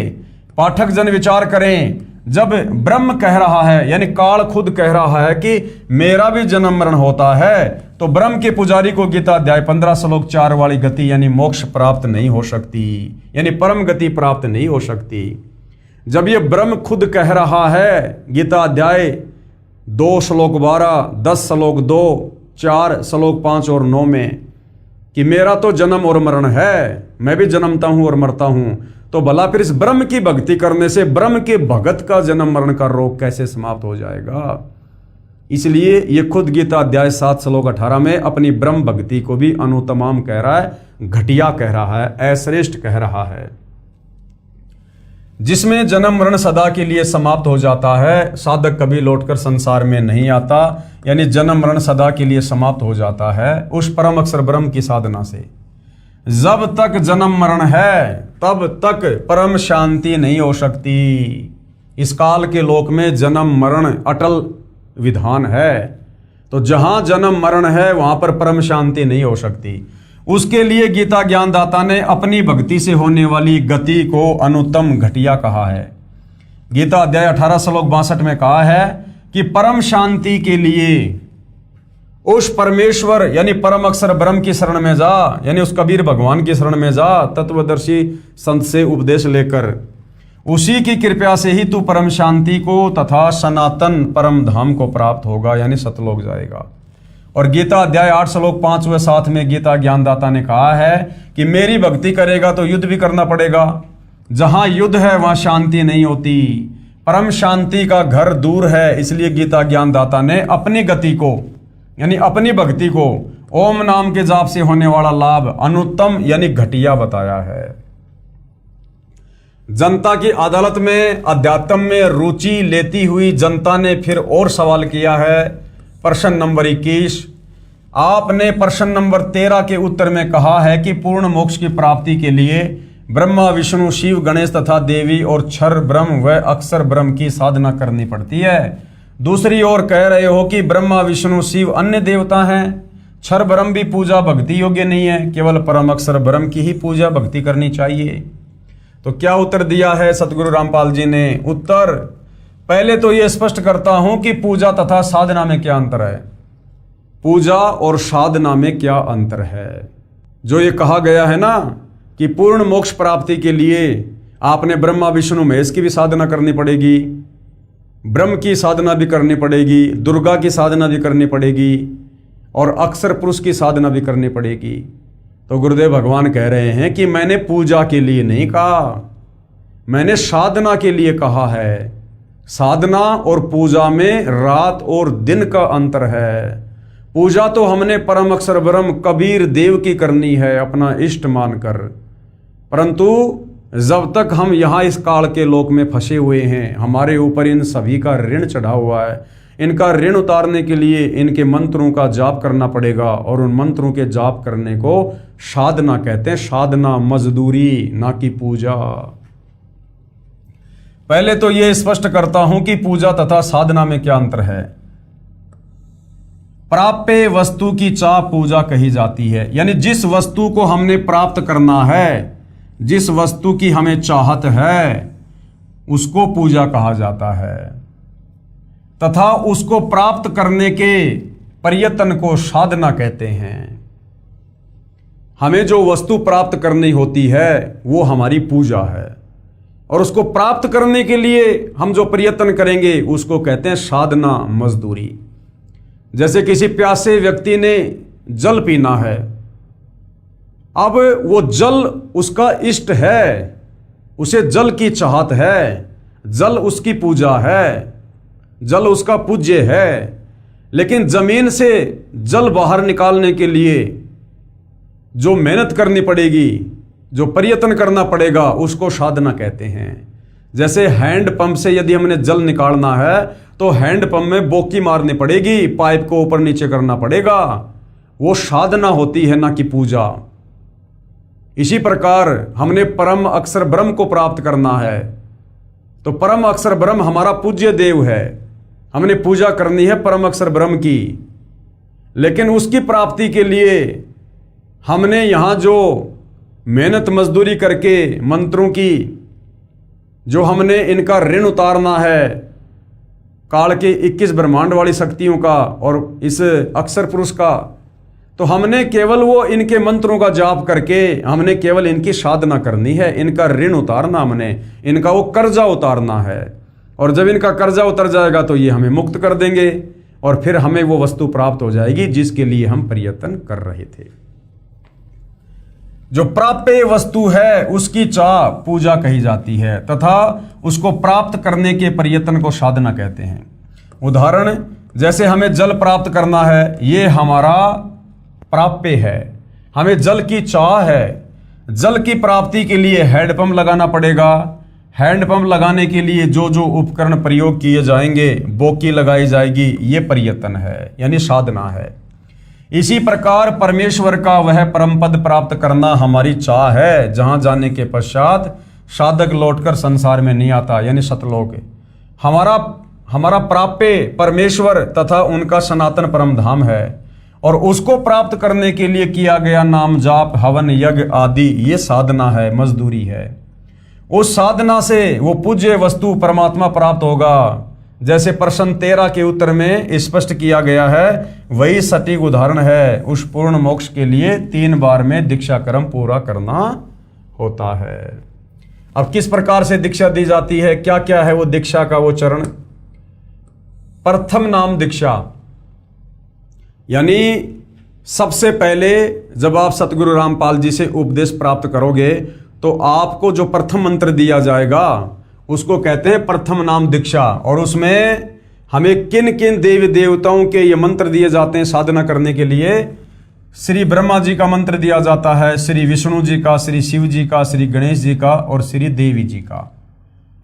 पाठक जन विचार करें, जब ब्रह्म कह रहा है यानी काल खुद कह रहा है कि मेरा भी जन्म मरण होता है, तो ब्रह्म के पुजारी को गीता अध्याय 15 श्लोक 4 वाली गति यानी मोक्ष प्राप्त नहीं हो सकती, यानी परम गति प्राप्त नहीं हो सकती। जब ये ब्रह्म खुद कह रहा है गीता अध्याय 2 श्लोक 12, 10 श्लोक 2, 4 श्लोक 5 और 9 में कि मेरा तो जन्म और मरण है, मैं भी जन्मता हूं और मरता हूं, तो भला फिर इस ब्रह्म की भक्ति करने से ब्रह्म के भगत का जन्म मरण का रोग कैसे समाप्त हो जाएगा? इसलिए ये खुद गीता अध्याय 7 श्लोक 18 में अपनी ब्रह्म भक्ति को भी अनुत्तम कह रहा है, घटिया कह रहा है, अश्रेष्ठ कह रहा है। जिसमें जन्म मरण सदा के लिए समाप्त हो जाता है, साधक कभी लौटकर संसार में नहीं आता, यानी जन्म मरण सदा के लिए समाप्त हो जाता है उस परम अक्षर ब्रह्म की साधना से। जब तक जन्म मरण है तब तक परम शांति नहीं हो सकती। इस काल के लोक में जन्म मरण अटल विधान है, तो जहां जन्म मरण है वहां पर परम शांति नहीं हो सकती। उसके लिए गीता ज्ञानदाता ने अपनी भक्ति से होने वाली गति को अनुत्तम घटिया कहा है। गीता अध्याय 18 श्लोक 62 में कहा है कि परम शांति के लिए उस परमेश्वर यानी परम अक्षर ब्रह्म की शरण में जा, यानी उस कबीर भगवान की शरण में जा, तत्वदर्शी संत से उपदेश लेकर। उसी की कृपा से ही तू परम शांति को तथा सनातन परम धाम को प्राप्त होगा, यानी सतलोक जाएगा। और गीता अध्याय 8 श्लोक 5 व 7 में गीता ज्ञानदाता ने कहा है कि मेरी भक्ति करेगा तो युद्ध भी करना पड़ेगा। जहां युद्ध है वहां शांति नहीं होती, परम शांति का घर दूर है। इसलिए गीता ज्ञानदाता ने अपनी गति को यानी अपनी भक्ति को ओम नाम के जाप से होने वाला लाभ अनुत्तम यानी घटिया बताया है। जनता की अदालत में अध्यात्म में रुचि लेती हुई जनता ने फिर और सवाल किया है। प्रश्न नंबर 21, आपने प्रश्न नंबर 13 के उत्तर में कहा है कि पूर्ण मोक्ष की प्राप्ति के लिए ब्रह्मा विष्णु शिव गणेश तथा देवी और क्षर ब्रह्म व अक्षर ब्रह्म की साधना करनी पड़ती है। दूसरी ओर कह रहे हो कि ब्रह्मा विष्णु शिव अन्य देवता हैं, क्षर ब्रह्म भी पूजा भक्ति योग्य नहीं है, केवल परम अक्षर ब्रह्म की ही पूजा भक्ति करनी चाहिए। तो क्या उत्तर दिया है सतगुरु रामपाल जी ने? उत्तर, पहले तो यह स्पष्ट करता हूं कि पूजा तथा साधना में क्या अंतर है। पूजा और साधना में क्या अंतर है? जो ये कहा गया है ना कि पूर्ण मोक्ष प्राप्ति के लिए आपने ब्रह्मा विष्णु महेश की भी साधना करनी पड़ेगी, ब्रह्म की साधना भी करनी पड़ेगी, दुर्गा की साधना भी करनी पड़ेगी, और अक्षर पुरुष की साधना भी करनी पड़ेगी। तो गुरुदेव भगवान कह रहे हैं कि मैंने पूजा के लिए नहीं कहा, मैंने साधना के लिए कहा है। साधना और पूजा में रात और दिन का अंतर है। पूजा तो हमने परम अक्षर ब्रह्म कबीर देव की करनी है अपना इष्ट मानकर, परंतु जब तक हम यहाँ इस काल के लोक में फंसे हुए हैं, हमारे ऊपर इन सभी का ऋण चढ़ा हुआ है। इनका ऋण उतारने के लिए इनके मंत्रों का जाप करना पड़ेगा, और उन मंत्रों के जाप करने को साधना कहते हैं। साधना मजदूरी, ना कि पूजा। पहले तो ये स्पष्ट करता हूं कि पूजा तथा साधना में क्या अंतर है। प्राप्य वस्तु की चाह पूजा कही जाती है, यानी जिस वस्तु को हमने प्राप्त करना है, जिस वस्तु की हमें चाहत है, उसको पूजा कहा जाता है, तथा उसको प्राप्त करने के प्रयत्न को साधना कहते हैं। हमें जो वस्तु प्राप्त करनी होती है वो हमारी पूजा है, और उसको प्राप्त करने के लिए हम जो प्रयत्न करेंगे उसको कहते हैं साधना मजदूरी। जैसे किसी प्यासे व्यक्ति ने जल पीना है, अब वो जल उसका इष्ट है, उसे जल की चाहत है, जल उसकी पूजा है, जल उसका पूज्य है, लेकिन जमीन से जल बाहर निकालने के लिए जो मेहनत करनी पड़ेगी, जो प्रयत्न करना पड़ेगा, उसको साधना कहते हैं। जैसे हैंड पंप से यदि हमने जल निकालना है तो हैंड पंप में बोकी मारनी पड़ेगी, पाइप को ऊपर नीचे करना पड़ेगा, वो साधना होती है, ना कि पूजा। इसी प्रकार हमने परम अक्षर ब्रह्म को प्राप्त करना है, तो परम अक्षर ब्रह्म हमारा पूज्य देव है, हमने पूजा करनी है परम अक्षर ब्रह्म की। लेकिन उसकी प्राप्ति के लिए हमने यहाँ जो मेहनत मजदूरी करके मंत्रों की जो हमने इनका ऋण उतारना है, काल के 21 ब्रह्मांड वाली शक्तियों का और इस अक्षर पुरुष का, तो हमने केवल वो इनके मंत्रों का जाप करके हमने केवल इनकी साधना करनी है, इनका ऋण उतारना, हमने इनका वो कर्जा उतारना है। और जब इनका कर्जा उतर जाएगा तो ये हमें मुक्त कर देंगे, और फिर हमें वो वस्तु प्राप्त हो जाएगी जिसके लिए हम प्रयत्न कर रहे थे। जो प्राप्य वस्तु है उसकी चाह पूजा कही जाती है, तथा उसको प्राप्त करने के प्रयत्न को साधना कहते हैं। उदाहरण, जैसे हमें जल प्राप्त करना है, ये हमारा प्राप्य है, हमें जल की चाह है। जल की प्राप्ति के लिए हैंडपंप लगाना पड़ेगा। हैंडपंप लगाने के लिए जो जो उपकरण प्रयोग किए जाएंगे, बोकी लगाई जाएगी, ये प्रयत्न है, यानी साधना है। इसी प्रकार परमेश्वर का वह परम पद प्राप्त करना हमारी चाह है, जहां जाने के पश्चात साधक लौटकर संसार में नहीं आता, यानी सतलोक। हमारा प्राप्य परमेश्वर तथा उनका सनातन परम धाम है, और उसको प्राप्त करने के लिए किया गया नाम जाप, हवन, यज्ञ आदि ये साधना है, मजदूरी है। उस साधना से वो पूज्य वस्तु परमात्मा प्राप्त होगा। जैसे प्रश्न 13 के उत्तर में स्पष्ट किया गया है, वही सटीक उदाहरण है। उस पूर्ण मोक्ष के लिए 3 बार में दीक्षा क्रम पूरा करना होता है। अब किस प्रकार से दीक्षा दी जाती है, क्या क्या है वो दीक्षा का वो चरण। प्रथम नाम दीक्षा, यानी सबसे पहले जब आप सतगुरु रामपाल जी से उपदेश प्राप्त करोगे तो आपको जो प्रथम मंत्र दिया जाएगा उसको कहते हैं प्रथम नाम दीक्षा। और उसमें हमें किन किन देवी देवताओं के ये मंत्र दिए जाते हैं साधना करने के लिए। श्री ब्रह्मा जी का मंत्र दिया जाता है, श्री विष्णु जी का, श्री शिव जी का, श्री गणेश जी का और श्री देवी जी का।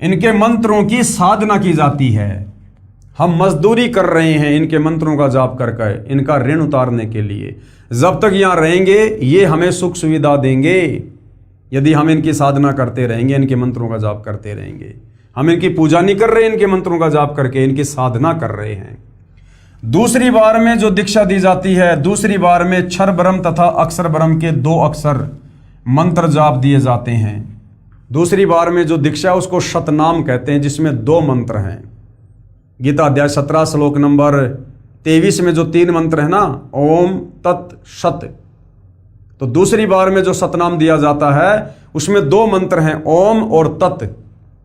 इनके मंत्रों की साधना की जाती है। हम मजदूरी कर रहे हैं इनके मंत्रों का जाप करके, इनका ऋण उतारने के लिए। जब तक यहाँ रहेंगे ये हमें सुख सुविधा देंगे, यदि हम इनकी साधना करते रहेंगे, इनके मंत्रों का जाप करते रहेंगे। हम इनकी पूजा नहीं कर रहे, इनके मंत्रों का जाप करके इनकी साधना कर रहे हैं। दूसरी बार में जो दीक्षा दी जाती है, दूसरी बार में क्षर ब्रह्म तथा अक्षर ब्रह्म के 2 अक्षर मंत्र जाप दिए जाते हैं। दूसरी बार में जो दीक्षा उसको शतनाम कहते हैं, जिसमें 2 मंत्र हैं। गीता अध्याय 17 श्लोक नंबर 23 में जो 3 मंत्र है ना, ओम तत् सत, तो दूसरी बार में जो सतनाम दिया जाता है उसमें 2 मंत्र हैं, ओम और तत्।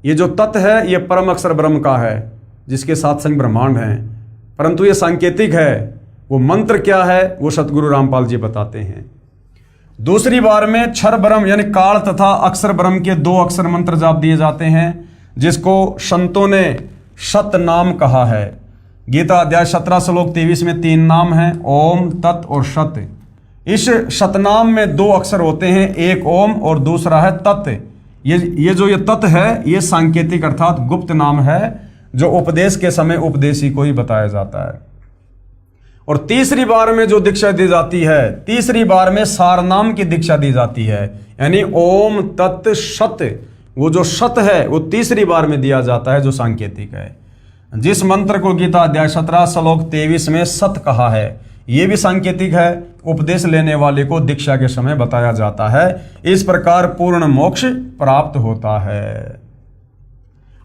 ये जो तत् है ये परम अक्षर ब्रह्म का है, जिसके 7 संग ब्रह्मांड हैं, परंतु ये सांकेतिक है। वो मंत्र क्या है वो सतगुरु रामपाल जी बताते हैं। दूसरी बार में क्षर ब्रह्म यानी काल तथा अक्षर ब्रह्म के 2 अक्षर मंत्र जाप दिए जाते हैं, जिसको संतों ने सत नाम कहा है। गीता अध्याय 17 श्लोक 23 में 3 नाम हैं, ओम, तत् और सत। इस सतनाम में 2 अक्षर होते हैं, एक ओम और दूसरा है तत्। ये जो तत् है ये सांकेतिक अर्थात गुप्त नाम है, जो उपदेश के समय उपदेशी को ही बताया जाता है। और तीसरी बार में जो दीक्षा दी जाती है, तीसरी बार में सार नाम की दीक्षा दी जाती है, यानी ओम तत् सत। वो जो सत है वो तीसरी बार में दिया जाता है, जो सांकेतिक है। जिस मंत्र को गीता अध्याय 17 श्लोक 23 में सत कहा है, ये भी सांकेतिक है, उपदेश लेने वाले को दीक्षा के समय बताया जाता है। इस प्रकार पूर्ण मोक्ष प्राप्त होता है।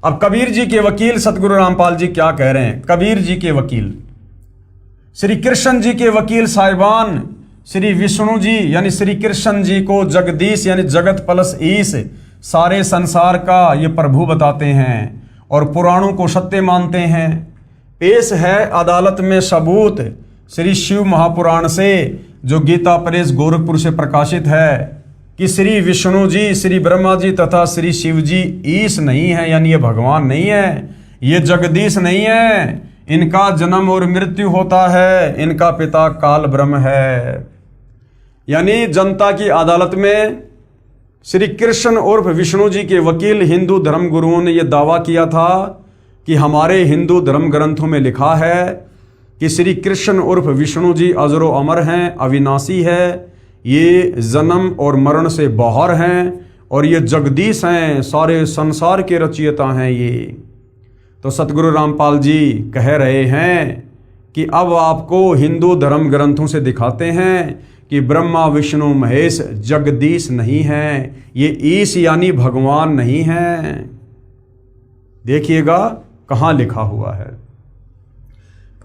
अब कबीर जी के वकील सतगुरु रामपाल जी क्या कह रहे हैं? कबीर जी के वकील, श्री कृष्ण जी के वकील साहिबान श्री विष्णु जी यानी श्री कृष्ण जी को जगदीश यानी जगत प्लस ईश, सारे संसार का ये प्रभु बताते हैं और पुराणों को सत्य मानते हैं। पेश है अदालत में सबूत श्री शिव महापुराण से, जो गीता प्रेस गोरखपुर से प्रकाशित है, कि श्री विष्णु जी, श्री ब्रह्मा जी तथा श्री शिव जी ईश नहीं है, यानी ये भगवान नहीं है, ये जगदीश नहीं है। इनका जन्म और मृत्यु होता है, इनका पिता काल ब्रह्म है। यानी जनता की अदालत में श्री कृष्ण उर्फ विष्णु जी के वकील हिंदू धर्म गुरुओं ने यह दावा किया था कि हमारे हिंदू धर्म ग्रंथों में लिखा है कि श्री कृष्ण उर्फ विष्णु जी अजरो अमर हैं, अविनाशी है, ये जन्म और मरण से बाहर हैं और ये जगदीश हैं, सारे संसार के रचयिता हैं ये। तो सतगुरु रामपाल जी कह रहे हैं कि अब आपको हिंदू धर्म ग्रंथों से दिखाते हैं कि ब्रह्मा विष्णु महेश जगदीश नहीं है, ये ईश यानी भगवान नहीं है। देखिएगा कहाँ लिखा हुआ है।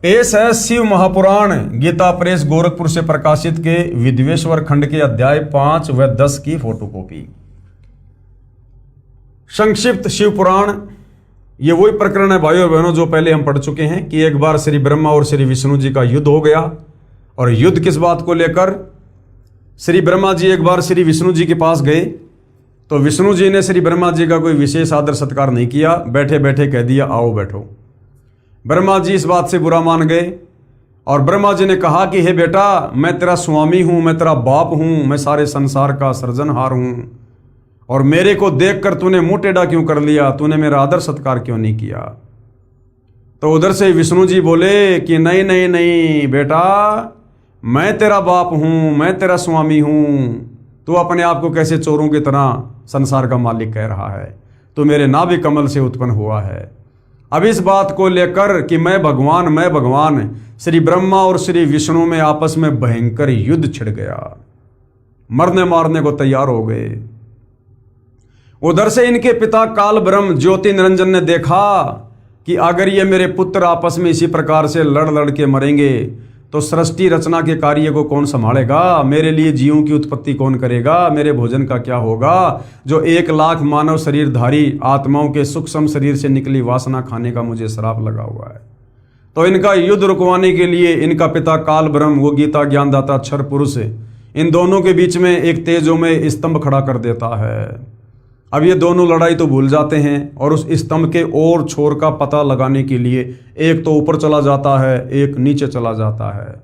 पेश है शिव महापुराण गीता प्रेस गोरखपुर से प्रकाशित के विद्वेश्वर खंड के अध्याय 5 व 10 की फोटोकॉपी। संक्षिप्त शिव पुराण, ये वही प्रकरण है भाइयों बहनों जो पहले हम पढ़ चुके हैं कि एक बार श्री ब्रह्मा और श्री विष्णु जी का युद्ध हो गया। और युद्ध किस बात को लेकर? श्री ब्रह्मा जी एक बार श्री विष्णु जी के पास गए तो विष्णु जी ने श्री ब्रह्मा जी का कोई विशेष आदर सत्कार नहीं किया, बैठे बैठे कह दिया आओ बैठो। ब्रह्मा जी इस बात से बुरा मान गए और ब्रह्मा जी ने कहा कि हे बेटा, मैं तेरा स्वामी हूं, मैं तेरा बाप हूं, मैं सारे संसार का सृजनहार हूं, और मेरे को देखकर तूने मुंह टेढ़ा क्यों कर लिया? तूने मेरा आदर सत्कार क्यों नहीं किया? तो उधर से विष्णु जी बोले कि नहीं नहीं नहीं बेटा, मैं तेरा बाप हूं, मैं तेरा स्वामी हूं, तू अपने आप को कैसे चोरों की तरह संसार का मालिक कह रहा है? तू मेरे नाभि कमल से उत्पन्न हुआ है। अब इस बात को लेकर कि मैं भगवान, श्री ब्रह्मा और श्री विष्णु में आपस में भयंकर युद्ध छिड़ गया, मरने मारने को तैयार हो गए। उधर से इनके पिता काल ब्रह्म ज्योति निरंजन ने देखा कि अगर ये मेरे पुत्र आपस में इसी प्रकार से लड़ लड़ के मरेंगे तो सृष्टि रचना के कार्य को कौन संभालेगा? मेरे लिए जीवों की उत्पत्ति कौन करेगा? मेरे भोजन का क्या होगा? जो 1 लाख मानव शरीरधारी आत्माओं के सूक्ष्म शरीर से निकली वासना खाने का मुझे श्राप लगा हुआ है। तो इनका युद्ध रुकवाने के लिए इनका पिता काल ब्रह्म, वो गीता ज्ञानदाता क्षर पुरुष, इन दोनों के बीच में एक तेजोमय स्तंभ खड़ा कर देता है। अब ये दोनों लड़ाई तो भूल जाते हैं और उस स्तंभ के और छोर का पता लगाने के लिए एक तो ऊपर चला जाता है, एक नीचे चला जाता है,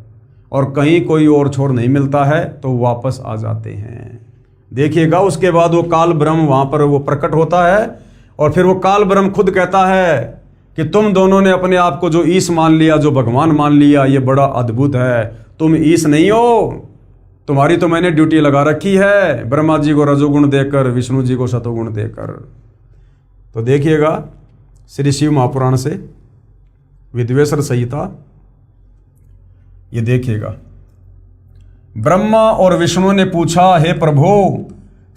और कहीं कोई और छोर नहीं मिलता है तो वापस आ जाते हैं। देखिएगा उसके बाद वो काल ब्रह्म वहाँ पर वो प्रकट होता है और फिर वो काल ब्रह्म खुद कहता है कि तुम दोनों ने अपने आप को जो ईश मान लिया, जो भगवान मान लिया, ये बड़ा अद्भुत है। तुम ईश नहीं हो, तुम्हारी तो मैंने ड्यूटी लगा रखी है, ब्रह्मा जी को रजोगुण देकर, विष्णु जी को सतोगुण देकर। तो देखिएगा श्री शिव महापुराण से विद्वेश्वर संहिता, ये देखिएगा। ब्रह्मा और विष्णु ने पूछा, हे प्रभु,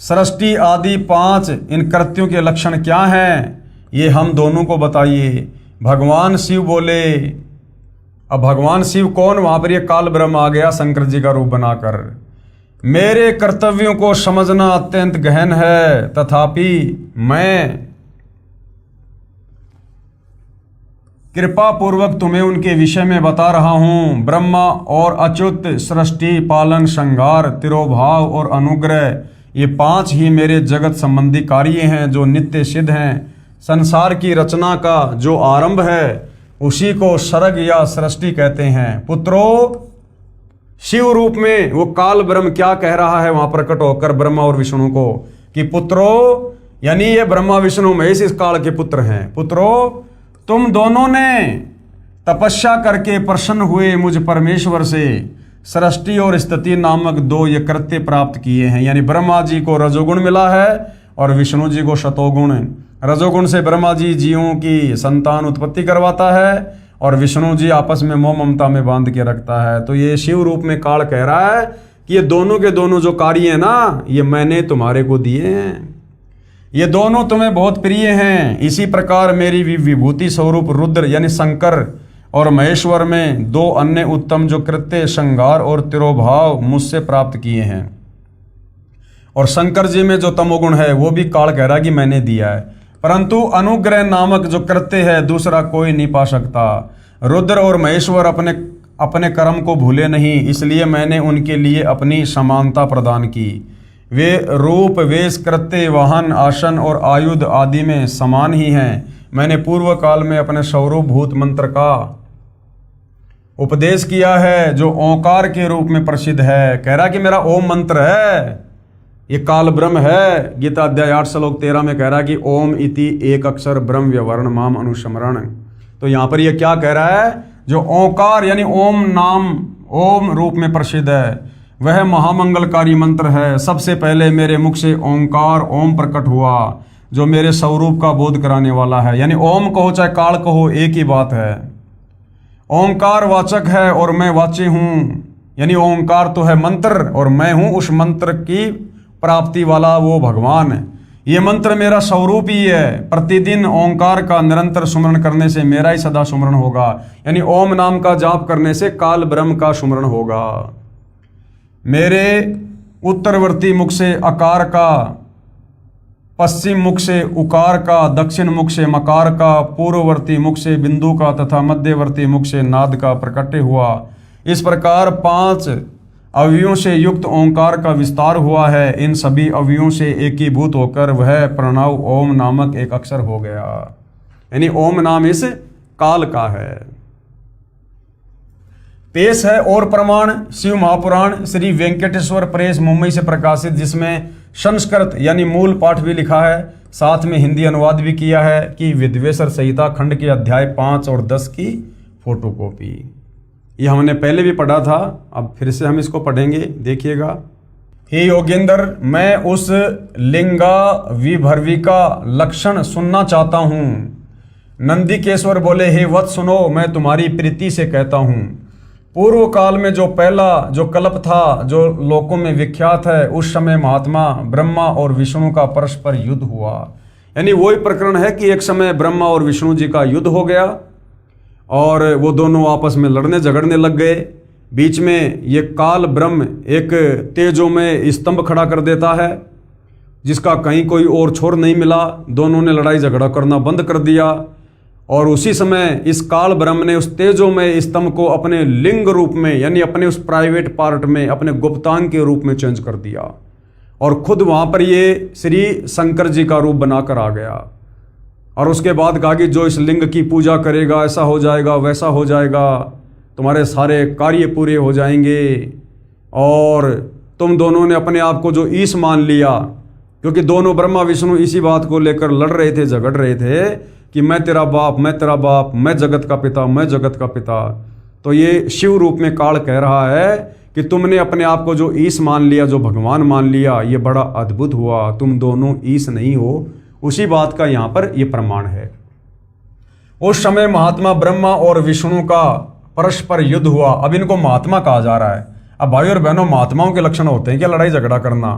सृष्टि आदि 5 इन कृत्यों के लक्षण क्या हैं? ये हम दोनों को बताइए। भगवान शिव बोले। अब भगवान शिव कौन? वहां पर ये काल ब्रह्म आ गया शंकर जी का रूप बनाकर। मेरे कर्तव्यों को समझना अत्यंत गहन है, तथापि मैं कृपा पूर्वक तुम्हें उनके विषय में बता रहा हूँ। ब्रह्मा और अच्युत, सृष्टि, पालन, संहार, तिरोभाव और अनुग्रह, ये 5 ही मेरे जगत संबंधी कार्य हैं जो नित्य सिद्ध हैं। संसार की रचना का जो आरंभ है उसी को सर्ग या सृष्टि कहते हैं। पुत्रों, शिव रूप में वो काल ब्रह्म क्या कह रहा है वहां प्रकट होकर ब्रह्मा और विष्णु को कि पुत्रों, यानी ये ब्रह्मा विष्णु महेश इस काल के पुत्र हैं। पुत्रों, तुम दोनों ने तपस्या करके प्रसन्न हुए मुझ परमेश्वर से सृष्टि और स्थिति नामक 2 ये कृत्य प्राप्त किए हैं। यानी ब्रह्मा जी को रजोगुण मिला है और विष्णु जी को शतोगुण। रजोगुण से ब्रह्मा जी जीवों की संतान उत्पत्ति करवाता है और विष्णु जी आपस में मोह ममता में बांध के रखता है। तो ये शिव रूप में काल कह रहा है कि ये दोनों के दोनों जो कार्य हैं ना, ये मैंने तुम्हारे को दिए हैं, ये दोनों तुम्हें बहुत प्रिय हैं। इसी प्रकार मेरी विभूति स्वरूप रुद्र यानी शंकर और महेश्वर में 2 अन्य उत्तम जो कृत्य संहार और तिरोभाव मुझसे प्राप्त किए हैं। और शंकर जी में जो तमोगुण है वो भी काल कह रहा है कि मैंने दिया है, परंतु अनुग्रह नामक जो कृत्य है दूसरा कोई नहीं पा सकता। रुद्र और महेश्वर अपने कर्म को भूले नहीं, इसलिए मैंने उनके लिए अपनी समानता प्रदान की। वे रूप, वेश, कृत्य, वाहन, आसन और आयुध आदि में समान ही हैं। मैंने पूर्व काल में अपने स्वरूप भूत मंत्र का उपदेश किया है जो ओंकार के रूप में प्रसिद्ध है। कह रहा कि मेरा ओम मंत्र है, ये काल ब्रह्म है। गीता अध्याय 8 श्लोक 13 में कह रहा है कि ओम इति एक अक्षर ब्रह्म व्यवर्ण माम अनुस्मरण। तो यहाँ पर ये क्या कह रहा है, जो ओंकार यानी ओम नाम ओम रूप में प्रसिद्ध है वह महामंगलकारी मंत्र है। सबसे पहले मेरे मुख से ओंकार ओम प्रकट हुआ जो मेरे स्वरूप का बोध कराने वाला है। यानी ओम कहो चाहे काल कहो एक ही बात है। ओंकार वाचक है और मैं वाच्य हूँ, यानी ओंकार तो है मंत्र और मैं हूँ उस मंत्र की प्राप्ति वाला वो भगवान है। ये मंत्र मेरा स्वरूप ही है। प्रतिदिन ओंकार का निरंतर सुमरण करने से मेरा ही सदा सुमरण होगा। यानी ओम नाम का जाप करने से काल ब्रह्म का सुमरण होगा। मेरे उत्तरवर्ती मुख से अकार का, पश्चिम मुख से उकार का, दक्षिण मुख से मकार का, पूर्ववर्ती मुख से बिंदु का तथा मध्यवर्ती मुख से नाद का प्रकट हुआ। इस प्रकार 5 अवयवों से युक्त ओंकार का विस्तार हुआ है। इन सभी अवयवों से एकीभूत होकर वह प्रणव ओम नामक एक अक्षर हो गया। यानी ओम नाम इस काल का है। पेश है और प्रमाण शिव महापुराण श्री वेंकटेश्वर प्रेस मुंबई से प्रकाशित, जिसमें संस्कृत यानी मूल पाठ भी लिखा है, साथ में हिंदी अनुवाद भी किया है कि विद्वेश्वर संहिता खंड के अध्याय 5 और 10 की फोटोकॉपी। ये हमने पहले भी पढ़ा था, अब फिर से हम इसको पढ़ेंगे, देखिएगा। हे योगेंद्र, मैं उस लिंगा विभर्विका लक्षण सुनना चाहता हूँ। नंदिकेश्वर बोले, हे वत्स सुनो, मैं तुम्हारी प्रीति से कहता हूँ। पूर्व काल में जो पहला जो कल्प था जो लोकों में विख्यात है, उस समय महात्मा ब्रह्मा और विष्णु का परस्पर युद्ध हुआ। यानी वही प्रकरण है कि एक समय ब्रह्मा और विष्णु जी का युद्ध हो गया और वो दोनों आपस में लड़ने झगड़ने लग गए। बीच में ये काल ब्रह्म एक तेजोमय स्तंभ खड़ा कर देता है जिसका कहीं कोई और छोर नहीं मिला। दोनों ने लड़ाई झगड़ा करना बंद कर दिया और उसी समय इस काल ब्रह्म ने उस तेजोमय स्तंभ को अपने लिंग रूप में यानी अपने उस प्राइवेट पार्ट में अपने गुप्तांग के रूप में चेंज कर दिया और खुद वहाँ पर ये श्री शंकर जी का रूप बनाकर आ गया। और उसके बाद कहा कि जो इस लिंग की पूजा करेगा ऐसा हो जाएगा वैसा हो जाएगा, तुम्हारे सारे कार्य पूरे हो जाएंगे। और तुम दोनों ने अपने आप को जो ईश मान लिया, क्योंकि दोनों ब्रह्मा विष्णु इसी बात को लेकर लड़ रहे थे, झगड़ रहे थे कि मैं तेरा बाप, मैं तेरा बाप, मैं जगत का पिता, मैं जगत का पिता। तो ये शिव रूप में काल कह रहा है कि तुमने अपने आप को जो ईश मान लिया, जो भगवान मान लिया, ये बड़ा अद्भुत हुआ। तुम दोनों ईश नहीं हो, उसी बात का यहाँ पर ये प्रमाण है। उस समय महात्मा ब्रह्मा और विष्णु का परस्पर युद्ध हुआ। अब इनको महात्मा कहा जा रहा है। अब भाई और बहनों, महात्माओं के लक्षण होते हैं क्या लड़ाई झगड़ा करना?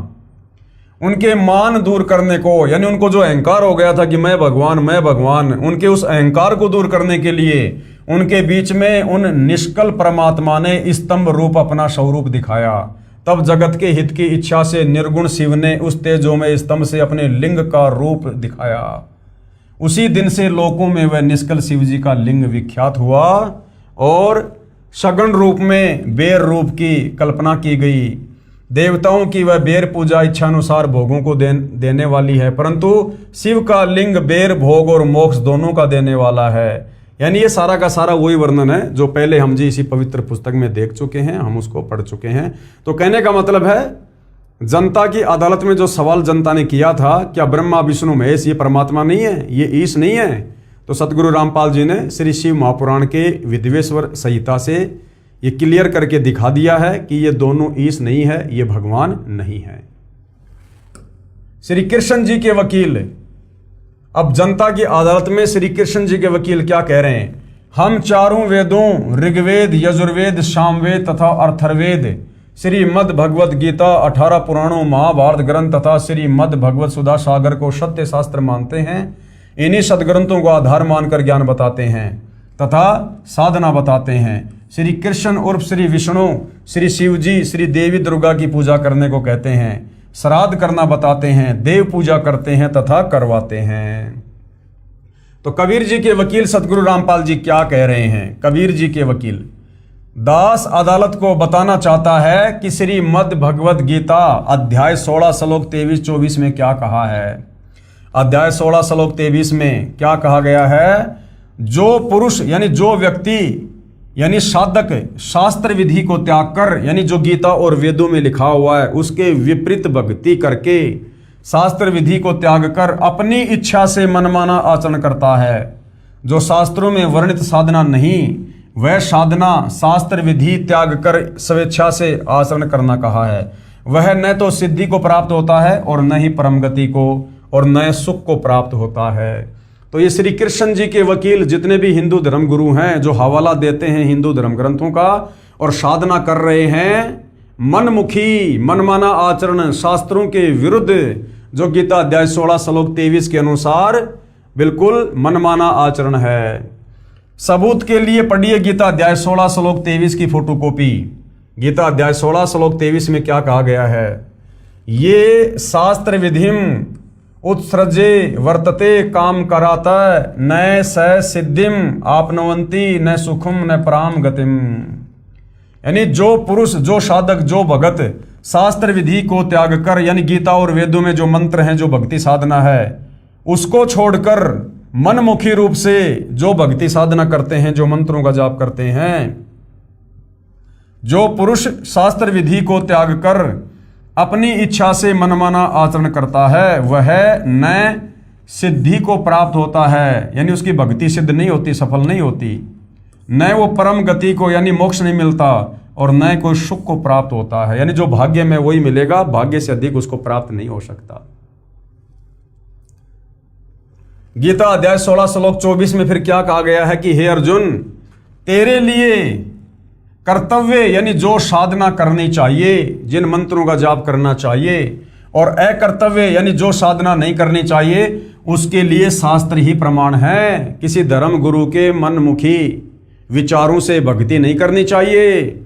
उनके मान दूर करने को, यानी उनको जो अहंकार हो गया था कि मैं भगवान, उनके उस अहंकार को दूर करने के लिए उनके बीच में उन निष्कल परमात्मा ने स्तंभ रूप अपना स्वरूप दिखाया। तब जगत के हित की इच्छा से निर्गुण शिव ने उस तेजोमय स्तंभ से अपने लिंग का रूप दिखाया। उसी दिन से लोकों में वह निष्कल शिव जी का लिंग विख्यात हुआ और सगुण रूप में बेर रूप की कल्पना की गई। देवताओं की वह बेर पूजा इच्छानुसार भोगों को देने वाली है, परंतु शिव का लिंग बेर भोग और मोक्ष दोनों का देने वाला है। यानी ये सारा का सारा वही वर्णन है जो पहले हम जी इसी पवित्र पुस्तक में देख चुके हैं, हम उसको पढ़ चुके हैं। तो कहने का मतलब है, जनता की अदालत में जो सवाल जनता ने किया था, क्या ब्रह्मा विष्णु महेश ये परमात्मा नहीं है, ये ईश नहीं है, तो सतगुरु रामपाल जी ने श्री शिव महापुराण के विद्वेश्वर संहिता से ये क्लियर करके दिखा दिया है कि ये दोनों ईश नहीं है, ये भगवान नहीं है। श्री कृष्ण जी के वकील, अब जनता की अदालत में श्री कृष्ण जी के वकील क्या कह रहे हैं, हम चारों वेदों ऋग्वेद, यजुर्वेद, सामवेद तथा अर्थर्वेद, श्रीमद् भगवत गीता, 18 पुराणों, महाभारत ग्रंथ तथा श्रीमद् भगवत सुधा सागर को सत्य शास्त्र मानते हैं। इन्हीं सदग्रंथों को आधार मानकर ज्ञान बताते हैं तथा साधना बताते हैं। श्री कृष्ण उर्फ श्री विष्णु, श्री शिव जी, श्री देवी दुर्गा की पूजा करने को कहते हैं, श्राद्ध करना बताते हैं, देव पूजा करते हैं तथा करवाते हैं। तो कबीर जी के वकील सतगुरु रामपाल जी क्या कह रहे हैं? कबीर जी के वकील दास अदालत को बताना चाहता है कि श्रीमद् भगवत गीता अध्याय 16 श्लोक 23-24 में क्या कहा है। अध्याय 16 श्लोक 23 में क्या कहा गया है? जो पुरुष यानी जो व्यक्ति यानी साधक शास्त्र विधि को त्याग कर, यानी जो गीता और वेदों में लिखा हुआ है उसके विपरीत भक्ति करके शास्त्र विधि को त्याग कर अपनी इच्छा से मनमाना आचरण करता है, जो शास्त्रों में वर्णित साधना नहीं, वह साधना शास्त्र विधि त्याग कर स्वेच्छा से आचरण करना कहा है, वह न तो सिद्धि को प्राप्त होता है और न ही परम गति को और न सुख को प्राप्त होता है। तो ये श्री कृष्ण जी के वकील जितने भी हिंदू धर्म गुरु हैं जो हवाला देते हैं हिंदू धर्म ग्रंथों का और साधना कर रहे हैं मनमुखी मनमाना आचरण शास्त्रों के विरुद्ध, जो गीता अध्याय 16 श्लोक 23 के अनुसार बिल्कुल मनमाना आचरण है। सबूत के लिए पढ़िए गीता अध्याय 16 श्लोक 23 की फोटोकॉपी। गीता अध्याय 16 श्लोक 23 में क्या कहा गया है? ये शास्त्र विधिम उत्सृजे वर्तते काम कराता न स सिद्धिम आपनवंती न सुखम न पराम गतिम। यानी जो पुरुष, जो साधक, जो भगत शास्त्र विधि को त्याग कर, यानी गीता और वेदों में जो मंत्र हैं, जो भक्ति साधना है, उसको छोड़कर मनमुखी रूप से जो भक्ति साधना करते हैं, जो मंत्रों का जाप करते हैं, जो पुरुष शास्त्र विधि को त्याग कर अपनी इच्छा से मनमाना आचरण करता है, वह न सिद्धि को प्राप्त होता है, यानी उसकी भक्ति सिद्ध नहीं होती, सफल नहीं होती, न वो परम गति को यानी मोक्ष नहीं मिलता और न कोई सुख को प्राप्त होता है, यानी जो भाग्य में वही मिलेगा, भाग्य से अधिक उसको प्राप्त नहीं हो सकता। गीता अध्याय 16 श्लोक 24 में फिर क्या कहा गया है कि हे अर्जुन, तेरे लिए कर्तव्य यानी जो साधना करनी चाहिए, जिन मंत्रों का जाप करना चाहिए, और अकर्तव्य यानी जो साधना नहीं करनी चाहिए, उसके लिए शास्त्र ही प्रमाण है। किसी धर्म गुरु के मनमुखी विचारों से भक्ति नहीं करनी चाहिए।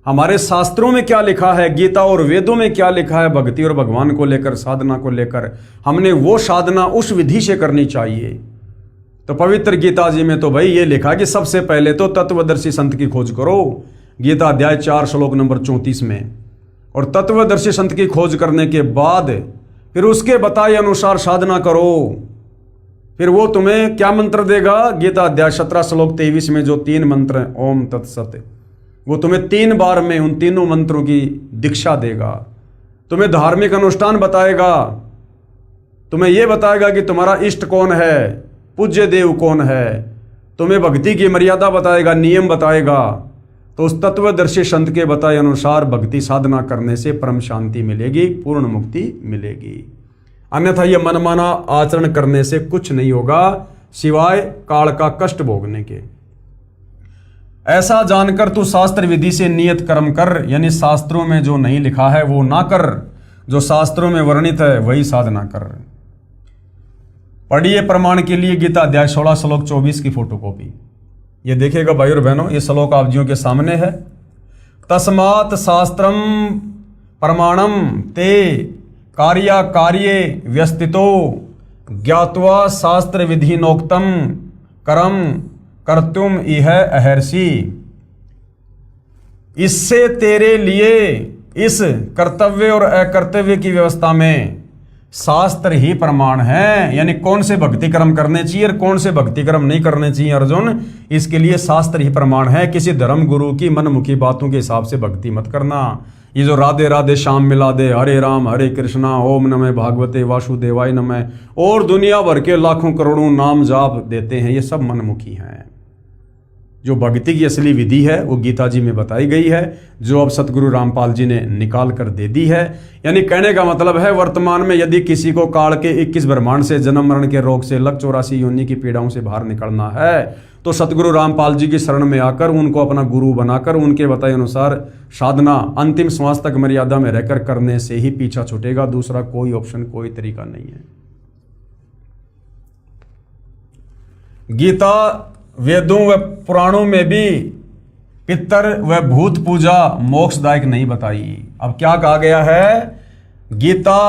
हमारे शास्त्रों में क्या लिखा है, गीता और वेदों में क्या लिखा है भक्ति और भगवान को लेकर, साधना को लेकर, हमने वो साधना उस विधि से करनी चाहिए। तो पवित्र गीता जी में तो भाई ये लिखा कि सबसे पहले तो तत्वदर्शी संत की खोज करो, गीता अध्याय 4 श्लोक नंबर 34 में, और तत्वदर्शी संत की खोज करने के बाद फिर उसके बताए अनुसार साधना करो। फिर वो तुम्हें क्या मंत्र देगा? गीता अध्याय 17 श्लोक 23 में जो 3 मंत्र हैं, ओम तत्सत, वो तुम्हें 3 बार में उन तीनों मंत्रों की दीक्षा देगा। तुम्हें धार्मिक अनुष्ठान बताएगा, तुम्हें यह बताएगा कि तुम्हारा इष्ट कौन है, पूज्य देव कौन है, तुम्हें भक्ति की मर्यादा बताएगा, नियम बताएगा। तो उस तत्वदर्शी संत के बताए अनुसार भक्ति साधना करने से परम शांति मिलेगी, पूर्ण मुक्ति मिलेगी। अन्यथा यह मनमाना आचरण करने से कुछ नहीं होगा सिवाय काल का कष्ट भोगने के। ऐसा जानकर तू शास्त्र विधि से नियत कर्म कर, यानी शास्त्रों में जो नहीं लिखा है वो ना कर, जो शास्त्रों में वर्णित है वही साधना कर। पढ़िए प्रमाण के लिए गीता अध्याय 16 श्लोक 24 की फोटोकॉपी। ये देखिएगा भाई और बहनों, ये श्लोक आप जियों के सामने है। तस्मात् शास्त्रम प्रमाणम ते कार्य व्यस्तितो ज्ञात्वा शास्त्र विधि नोक्तम कर्म कर्तुम इह अहर्षि। इससे तेरे लिए इस कर्तव्य और अकर्तव्य की व्यवस्था में शास्त्र ही प्रमाण है। यानी कौन से भक्ति कर्म करने चाहिए और कौन से भक्ति कर्म नहीं करने चाहिए अर्जुन, इसके लिए शास्त्र ही प्रमाण है। किसी धर्म गुरु की मनमुखी बातों के हिसाब से भक्ति मत करना। ये जो राधे राधे श्याम मिला दे, हरे राम हरे कृष्णा, ओम नमः भागवते वासुदेवाय नमः और दुनिया भर के लाखों करोड़ों नाम जाप देते हैं, ये सब मनमुखी हैं। जो भक्ति की असली विधि है वो गीता जी में बताई गई है, जो अब सतगुरु रामपाल जी ने निकाल कर दे दी है। यानी कहने का मतलब है, वर्तमान में यदि किसी को काल के 21 ब्रह्मांड से, जन्म मरण के रोग से, लक 84 योनि की पीड़ाओं से बाहर निकलना है तो सतगुरु रामपाल जी की शरण में आकर उनको अपना गुरु बनाकर उनके बताए अनुसार साधना अंतिम श्वास तक मर्यादा में रहकर करने से ही पीछा छूटेगा। दूसरा कोई ऑप्शन, कोई तरीका नहीं है। गीता वेदों व पुराणों में भी पितर व भूत पूजा मोक्षदायक नहीं बताई। अब क्या कहा गया है, गीता,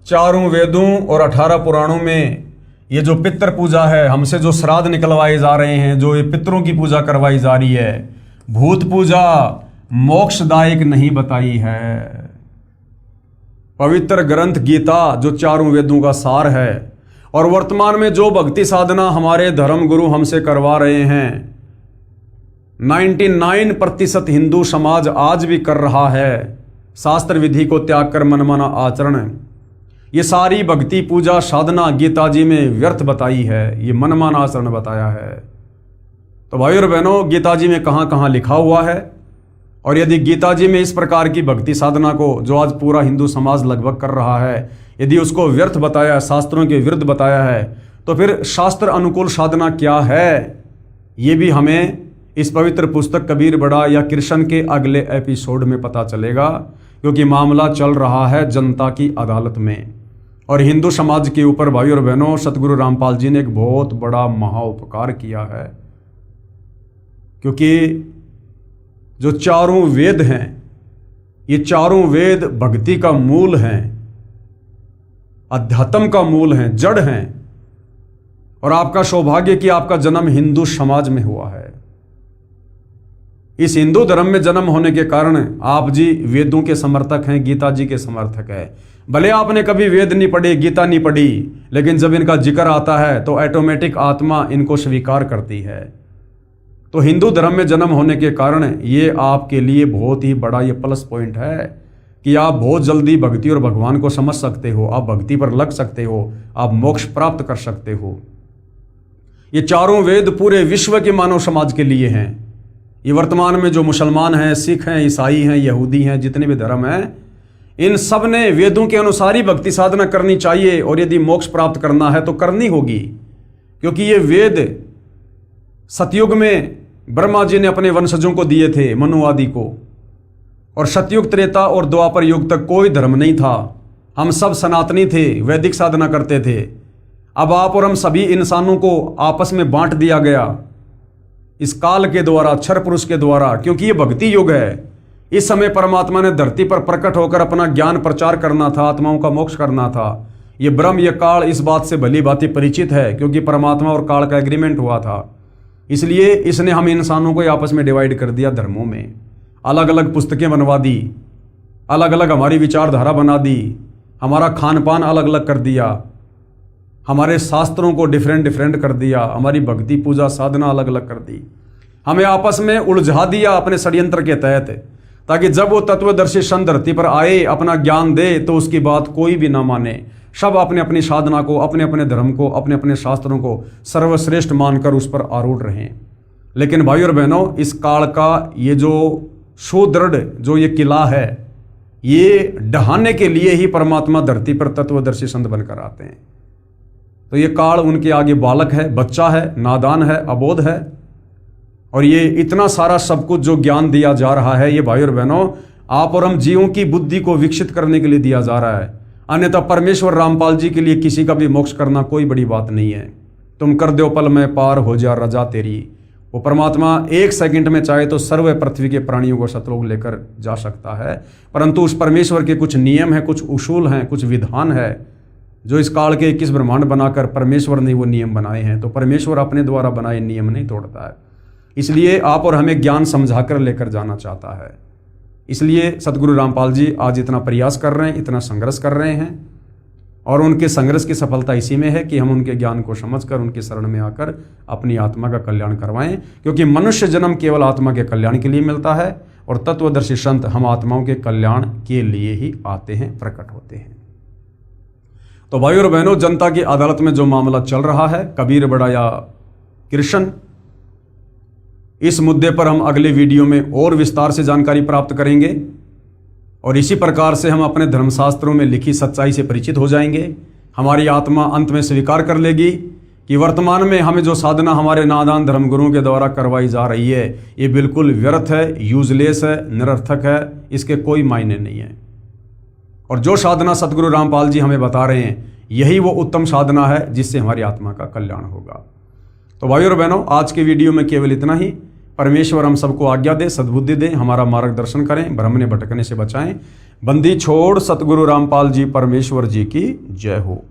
चारों वेदों और 18 पुराणों में ये जो पितर पूजा है, हमसे जो श्राद्ध निकलवाए जा रहे हैं, जो ये पितरों की पूजा करवाई जा रही है, भूत पूजा मोक्षदायक नहीं बताई है। पवित्र ग्रंथ गीता जो चारों वेदों का सार है और वर्तमान में जो भक्ति साधना हमारे धर्म गुरु हमसे करवा रहे हैं, 99% हिंदू समाज आज भी कर रहा है। शास्त्र विधि को त्याग कर मनमाना आचरण, ये सारी भक्ति पूजा साधना गीता जी में व्यर्थ बताई है, ये मनमाना आचरण बताया है। तो भाई और बहनों, गीता जी में कहां कहां लिखा हुआ है, और यदि गीता जी में इस प्रकार की भक्ति साधना को जो आज पूरा हिंदू समाज लगभग कर रहा है, यदि उसको व्यर्थ बताया, शास्त्रों के विरुद्ध बताया है, तो फिर शास्त्र अनुकूल साधना क्या है, ये भी हमें इस पवित्र पुस्तक कबीर बड़ा या कृष्ण के अगले एपिसोड में पता चलेगा, क्योंकि मामला चल रहा है जनता की अदालत में। और हिंदू समाज के ऊपर भाई और बहनों, सतगुरु रामपाल जी ने एक बहुत बड़ा महाउपकार किया है, क्योंकि जो चारों वेद हैं, ये चारों वेद भक्ति का मूल हैं, अध्यात्म का मूल हैं, जड़ हैं। और आपका सौभाग्य कि आपका जन्म हिंदू समाज में हुआ है। इस हिंदू धर्म में जन्म होने के कारण आप जी वेदों के समर्थक हैं, गीता जी के समर्थक हैं। भले आपने कभी वेद नहीं पढ़े, गीता नहीं पढ़ी, लेकिन जब इनका जिक्र आता है तो ऑटोमेटिक आत्मा इनको स्वीकार करती है। तो हिंदू धर्म में जन्म होने के कारण ये आपके लिए बहुत ही बड़ा ये प्लस पॉइंट है कि आप बहुत जल्दी भक्ति और भगवान को समझ सकते हो, आप भक्ति पर लग सकते हो, आप मोक्ष प्राप्त कर सकते हो। ये चारों वेद पूरे विश्व के मानव समाज के लिए हैं। ये वर्तमान में जो मुसलमान हैं, सिख हैं, ईसाई हैं, यहूदी हैं, जितने भी धर्म हैं, इन सब ने वेदों के अनुसार ही भक्ति साधना करनी चाहिए। और यदि मोक्ष प्राप्त करना है तो करनी होगी, क्योंकि ये वेद सतयुग में ब्रह्मा जी ने अपने वंशजों को दिए थे, मनु आदि को। और सतयुग, त्रेता और द्वापर युग तक कोई धर्म नहीं था, हम सब सनातनी थे, वैदिक साधना करते थे। अब आप और हम सभी इंसानों को आपस में बांट दिया गया इस काल के द्वारा, क्षर पुरुष के द्वारा, क्योंकि ये भक्ति युग है। इस समय परमात्मा ने धरती पर प्रकट होकर अपना ज्ञान प्रचार करना था, आत्माओं का मोक्ष करना था। ये ब्रह्म, ये काल इस बात से भली भांति परिचित है, क्योंकि परमात्मा और काल का एग्रीमेंट हुआ था। इसलिए इसने हम इंसानों को आपस में डिवाइड कर दिया, धर्मों में अलग अलग पुस्तकें बनवा दी, अलग अलग हमारी विचारधारा बना दी, हमारा खान पान अलग अलग कर दिया, हमारे शास्त्रों को डिफरेंट कर दिया, हमारी भक्ति पूजा साधना अलग अलग कर दी, हमें आपस में उलझा दिया अपने षड्यंत्र के तहत, ताकि जब वो तत्वदर्शी सन धरती पर आए, अपना ज्ञान दे, तो उसकी बात कोई भी ना माने। सब अपने अपनी साधना को, अपने अपने धर्म को, अपने अपने शास्त्रों को सर्वश्रेष्ठ मानकर उस पर आरूढ़ रहें। लेकिन भाई और बहनों, इस काल का ये जो सुदृढ़ जो ये किला है, ये ढहाने के लिए ही परमात्मा धरती पर तत्वदर्शी संत बनकर आते हैं। तो ये काल उनके आगे बालक है, बच्चा है, नादान है, अबोध है। और ये इतना सारा सब कुछ जो ज्ञान दिया जा रहा है, ये भाई और बहनों आप और हम जीवों की बुद्धि को विकसित करने के लिए दिया जा रहा है। अन्यथा परमेश्वर रामपाल जी के लिए किसी का भी मोक्ष करना कोई बड़ी बात नहीं है। तुम कर दो पल में पार हो जा रजा तेरी। वो परमात्मा 1 सेकंड में चाहे तो सर्व पृथ्वी के प्राणियों को सतलोक लेकर जा सकता है, परंतु उस परमेश्वर के कुछ नियम हैं, कुछ उसूल हैं, कुछ विधान है, जो इस काल के 21 ब्रह्मांड बनाकर परमेश्वर ने वो नियम बनाए हैं, तो परमेश्वर अपने द्वारा बनाए नियम नहीं तोड़ता है। इसलिए आप और हमें ज्ञान समझाकर लेकर जाना चाहता है। इसलिए सतगुरु रामपाल जी आज इतना प्रयास कर रहे हैं, इतना संघर्ष कर रहे हैं, और उनके संघर्ष की सफलता इसी में है कि हम उनके ज्ञान को समझकर उनके शरण में आकर अपनी आत्मा का कल्याण करवाएं, क्योंकि मनुष्य जन्म केवल आत्मा के कल्याण के लिए मिलता है, और तत्वदर्शी संत हम आत्माओं के कल्याण के लिए ही आते हैं, प्रकट होते हैं। तो भाई और बहनों, जनता की अदालत में जो मामला चल रहा है, कबीर बड़ा या कृष्ण, इस मुद्दे पर हम अगले वीडियो में और विस्तार से जानकारी प्राप्त करेंगे, और इसी प्रकार से हम अपने धर्मशास्त्रों में लिखी सच्चाई से परिचित हो जाएंगे। हमारी आत्मा अंत में स्वीकार कर लेगी कि वर्तमान में हमें जो साधना हमारे नादान धर्मगुरुओं के द्वारा करवाई जा रही है, ये बिल्कुल व्यर्थ है, यूजलेस है, निरर्थक है, इसके कोई मायने नहीं है। और जो साधना सतगुरु रामपाल जी हमें बता रहे हैं, यही वो उत्तम साधना है जिससे हमारी आत्मा का कल्याण होगा। तो भाइयों और बहनों, आज के वीडियो में केवल इतना ही। परमेश्वर हम सबको आज्ञा दे, सद्बुद्धि दे, हमारा मार्गदर्शन करें, भ्रम ने भटकने से बचाएं। बंदी छोड़ सतगुरु रामपाल जी परमेश्वर जी की जय हो।